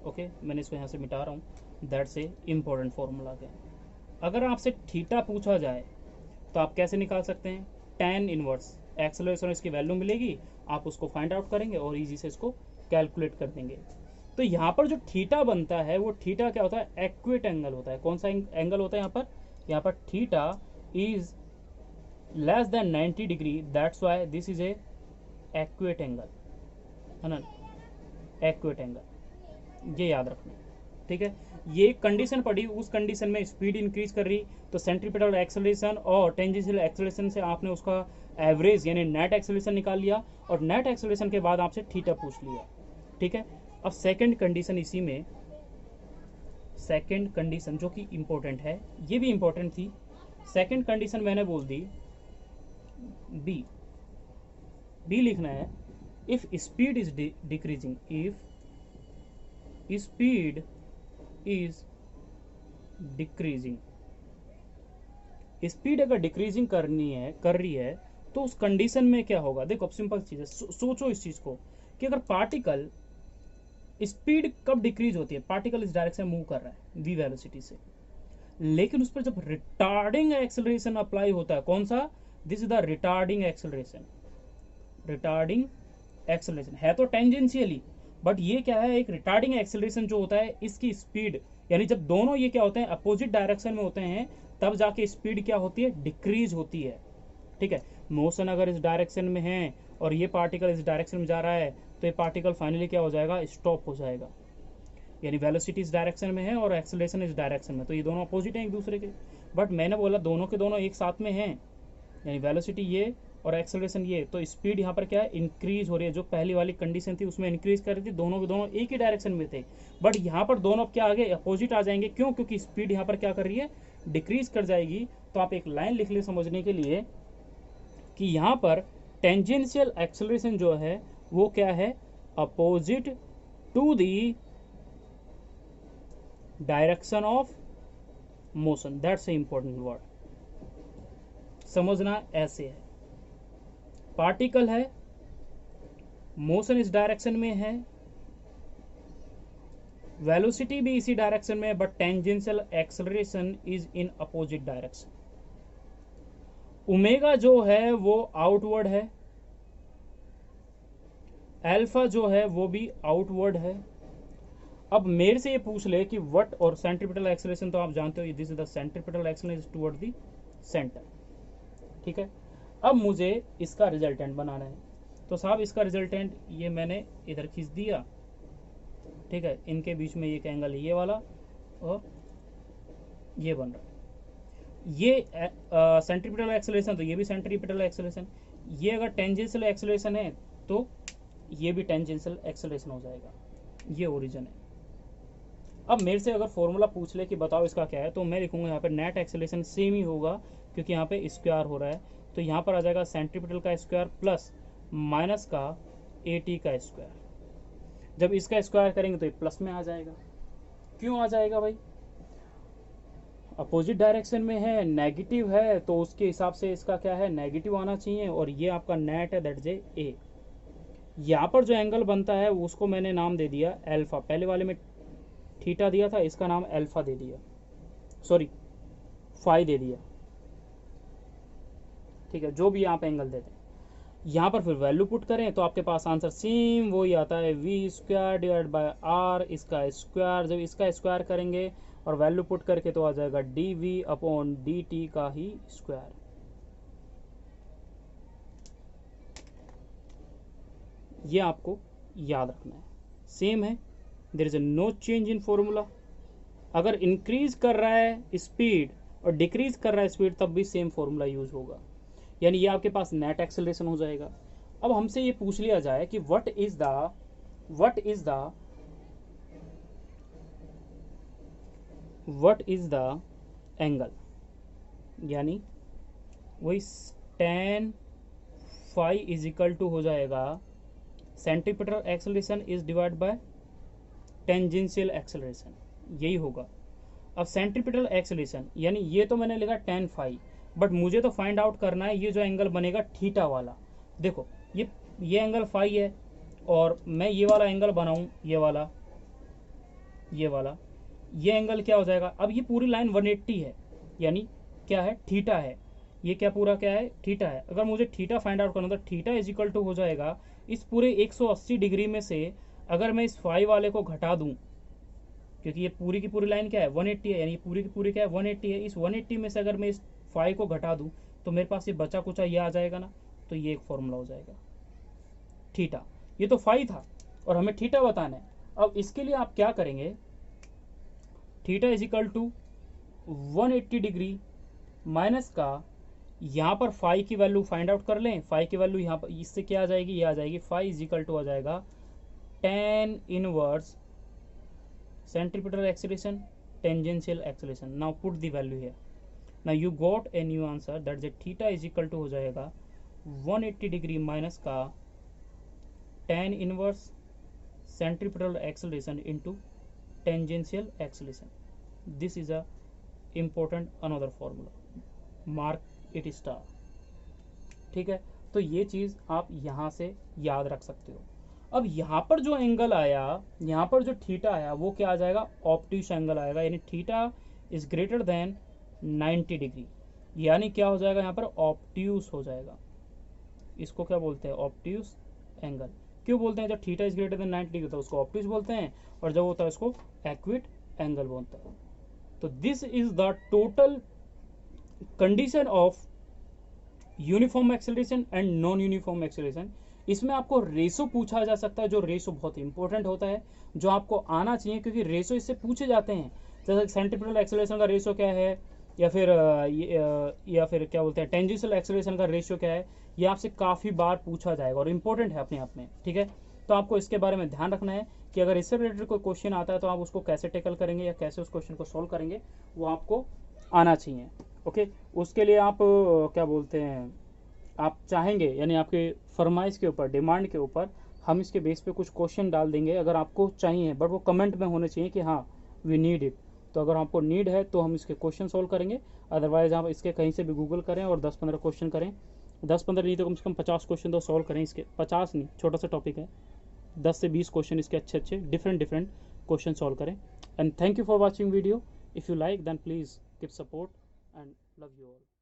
Okay, मैंने इसको यहाँ से मिटा रहा हूँ। That's a important formula है। अगर आपसे थीटा पूछा जाए तो आप कैसे निकाल सकते हैं, tan इनवर्स एक्सेलरेशन, इसकी वैल्यू मिलेगी, आप उसको फाइंड आउट करेंगे और इजी से इसको कैलकुलेट कर देंगे। तो यहाँ पर जो थीटा बनता है वो थीटा क्या होता है, एक्वेट एंगल होता है। कौन सा एंगल होता है यहाँ पर theta is less than 90 degree, that's why this is a acute angle, है ना, एक्वेट एंगल, ये याद रखना। ठीक है, ये कंडीशन पड़ी, उस कंडीशन में स्पीड इंक्रीज कर रही तो सेंट्रीपिटल एक्सेलरेशन और टेंजेंशियल एक्सेलरेशन से आपने उसका एवरेज यानी नेट एक्सेलरेशन निकाल लिया, और नेट एक्सेलरेशन के बाद आपसे थीटा पूछ लिया। ठीक है, अब सेकंड कंडीशन, इसी में सेकंड कंडीशन जो कि इंपॉर्टेंट है, ये भी इंपॉर्टेंट थी। सेकंड कंडीशन मैंने बोल दी बी लिखना है, if speed is decreasing, if speed is decreasing, speed अगर डिक्रीजिंग कर रही है तो उस कंडीशन में क्या होगा। देखो अब सिंपल चीज है, सोचो इस चीज को कि अगर पार्टिकल स्पीड कब डिक्रीज होती है, पार्टिकल इस डायरेक्शन मूव कर रहा है v वेलोसिटी से, लेकिन उस पर जब रिटार्डिंग एक्सेलरेशन अप्लाई होता है, कौन सा, this is the retarding acceleration. Retarding acceleration है तो टेंजेंशियली, बट ये क्या है, एक रिटार्डिंग एक्सेलरेशन जो होता है, इसकी स्पीड यानी जब दोनों ये क्या होते हैं अपोजिट डायरेक्शन में होते हैं, तब जाके स्पीड क्या होती है, डिक्रीज होती है। ठीक है, मोशन अगर इस डायरेक्शन में है और ये पार्टिकल इस डायरेक्शन में जा रहा है, तो ये पार्टिकल फाइनली क्या हो जाएगा, स्टॉप हो जाएगा। यानी वेलोसिटी इस डायरेक्शन में है और एक्सेलरेशन इस डायरेक्शन में, तो ये दोनों अपोजिट हैं एक दूसरे के। बट मैंने बोला दोनों के दोनों एक साथ में हैं, यानी वेलोसिटी ये और एक्सेलरेशन ये, तो स्पीड यहाँ पर क्या है, इंक्रीज हो रही है। जो पहली वाली कंडीशन थी उसमें इंक्रीज कर रही थी, दोनों के दोनों एक ही डायरेक्शन में थे, बट यहाँ पर दोनों क्या आगे अपोजिट आ जाएंगे। क्यों, क्योंकि स्पीड यहाँ पर क्या कर रही है, डिक्रीज कर जाएगी। तो आप एक लाइन लिख ले समझने के लिए कि यहाँ पर टेंजेंशियल एक्सेलरेशन जो है वो क्या है, opposite to the direction of motion. That's a important word, समझना ऐसे है, पार्टिकल है, मोशन इस डायरेक्शन में है, वेलोसिटी भी इसी डायरेक्शन में है, but tangential acceleration is in opposite direction. Omega जो है वो आउटवर्ड है, अल्फा जो है वो भी आउटवर्ड है। अब मेरे से ये पूछ ले कि व्हाट, और सेंट्रीपिटल एक्सेलरेशन तो आप जानते हो, this is the centripetal acceleration toward the centre. ठीक है, अब मुझे इसका रिजल्टेंट बनाना है, तो साहब इसका रिजल्टेंट ये मैंने इधर खींच दिया। ठीक है, इनके बीच में एक एंगल ये वाला और ये बन रहा है। ये सेंट्रीपिटल एक्सेलरेशन तो ये भी सेंट्रीपिटल एक्सेलरेशन, ये अगर टेंजेंशियल एक्सेलरेशन है तो ये भी टेंजेंशियल एक्सेलरेशन हो जाएगा, ये ओरिजिन है। अब मेरे से अगर फॉर्मूला पूछ ले कि बताओ इसका क्या है, तो मैं लिखूंगा यहाँ पे नेट एक्सेलरेशन सेम ही होगा, क्योंकि यहाँ पे स्क्वायर हो रहा है, तो यहाँ पर आ जाएगा सेंट्रीपिटल का स्क्वायर प्लस माइनस का AT का स्क्वायर। जब इसका स्क्वायर करेंगे तो ये प्लस में आ जाएगा। क्यों आ जाएगा भाई? अपोजिट डायरेक्शन में है, नेगेटिव है, तो उसके हिसाब से इसका क्या है, नेगेटिव आना चाहिए। और ये आपका नेट है, दैट इज ए। यहाँ पर जो एंगल बनता है उसको मैंने नाम दे दिया अल्फा, पहले वाले में थीटा दिया था, इसका नाम अल्फा दे दिया, सॉरी फाई दे दिया, ठीक है, जो भी यहाँ पे एंगल देते हैं। यहाँ पर फिर वैल्यू पुट करें तो आपके पास आंसर सेम वही आता है, v square divide by r, इसका स्क्वायर। जब इसका स्क्वायर करेंगे और वैल्यू पुट करके तो आ जाएगा dv अपॉन dt का ही स्क्वायर। ये आपको याद रखना है, सेम है, there is no change in formula. अगर इंक्रीज कर रहा है स्पीड और डिक्रीज कर रहा है स्पीड तब भी सेम फॉर्मूला यूज होगा, यानी ये आपके पास नेट एक्सेलरेशन हो जाएगा। अब हमसे ये पूछ लिया जाए कि व्हाट इज द एंगल, यानी वही tan phi is equal to हो जाएगा centripetal acceleration is divide by tangential acceleration, यही होगा। अब सेंट्रीपिटल एक्सेलरेशन यानी ये तो मैंने लिखा tan फाई, बट मुझे तो फाइंड आउट करना है ये जो एंगल बनेगा थीटा वाला। देखो ये एंगल फाई है और मैं ये वाला एंगल बनाऊं, ये वाला ये एंगल क्या हो जाएगा? अब ये पूरी लाइन 180 है, यानी क्या है, थीटा है। ये क्या पूरा क्या है, थीटा है। अगर मुझे थीटा फाइंड आउट करना तो थीटा इज इक्वल टू हो जाएगा इस पूरे 180 डिग्री में से अगर मैं इस फाई वाले को घटा दूं, क्योंकि ये पूरी की पूरी लाइन क्या है 180 है, यानी पूरी की पूरी क्या है 180 है, इस 180 में से अगर मैं इस फाई को घटा दूं तो मेरे पास ये बचा कुचा ये आ जाएगा ना, तो ये एक फॉर्मूला हो जाएगा थीटा। ये तो फाई था और हमें थीटा बताना है। अब इसके लिए आप क्या करेंगे, theta is equal to 180 degree minus का, यहाँ पर फाई की वैल्यू फाइंड आउट कर लें। फाई की वैल्यू यहाँ पर इससे क्या आ जाएगी, ये आ जाएगी, फाई इज इक्वल टू आ जाएगा tan inverse centripetal acceleration, tangential acceleration. Now put the value here. Now you got a new answer, that is theta is equal to हो जाएगा 180 डिग्री माइनस का tan inverse centripetal acceleration into tangential acceleration. This is a important another formula. Mark it star. ठीक है, तो ये चीज आप यहां से याद रख सकते हो। अब यहाँ पर जो एंगल आया, यहाँ पर जो थीटा आया वो क्या आ जाएगा, ऑप्टिक्स एंगल आएगा, यानी theta is greater then 90 degree, यानी क्या हो जाएगा यहाँ पर ऑप्ट्यूस हो जाएगा। इसको क्या बोलते हैं, ऑप्ट्यूस एंगल। क्यों बोलते हैं, जब theta is greater then 90 degree तो उसको ऑप्ट्यूस बोलते हैं, और जब होता है उसको एक्विट एंगल बोलते हैं। तो this is the total condition of uniform acceleration and non uniform acceleration. इसमें आपको रेशो पूछा जा सकता है, जो रेशो बहुत इंपॉर्टेंट होता है, जो आपको आना चाहिए, क्योंकि रेशो इससे पूछे जाते हैं। जैसे सेंट्रीपिटल एक्सेलरेशन का रेशो क्या है, या फिर क्या बोलते हैं टेंजेंशियल एक्सेलरेशन का रेशो क्या है, ये आपसे काफ़ी बार पूछा जाएगा और इम्पोर्टेंट है अपने आप में। ठीक है, तो आपको इसके बारे में ध्यान रखना है कि अगर इससे रिलेटेड कोई क्वेश्चन आता है तो आप उसको कैसे टेकल करेंगे या कैसे उस क्वेश्चन को सॉल्व करेंगे, वो आपको आना चाहिए। ओके, उसके लिए आप क्या बोलते हैं, आप चाहेंगे, यानी आपके फरमाइश के ऊपर, डिमांड के ऊपर हम इसके बेस पे कुछ क्वेश्चन डाल देंगे अगर आपको चाहिए, बट वो कमेंट में होने चाहिए कि हाँ वी नीड इट। तो अगर आपको नीड है तो हम इसके क्वेश्चन सॉल्व करेंगे, अदरवाइज आप इसके कहीं से भी गूगल करें और 10-15 क्वेश्चन करें, 10-15 नहीं तो कम से कम 50 क्वेश्चन तो सॉल्व करें इसके। 50 नहीं, छोटा सा टॉपिक है, 10 से 20 क्वेश्चन इसके अच्छे डिफरेंट क्वेश्चन सॉल्व करें। And thank you for watching video. If you like then please keep support and love you all.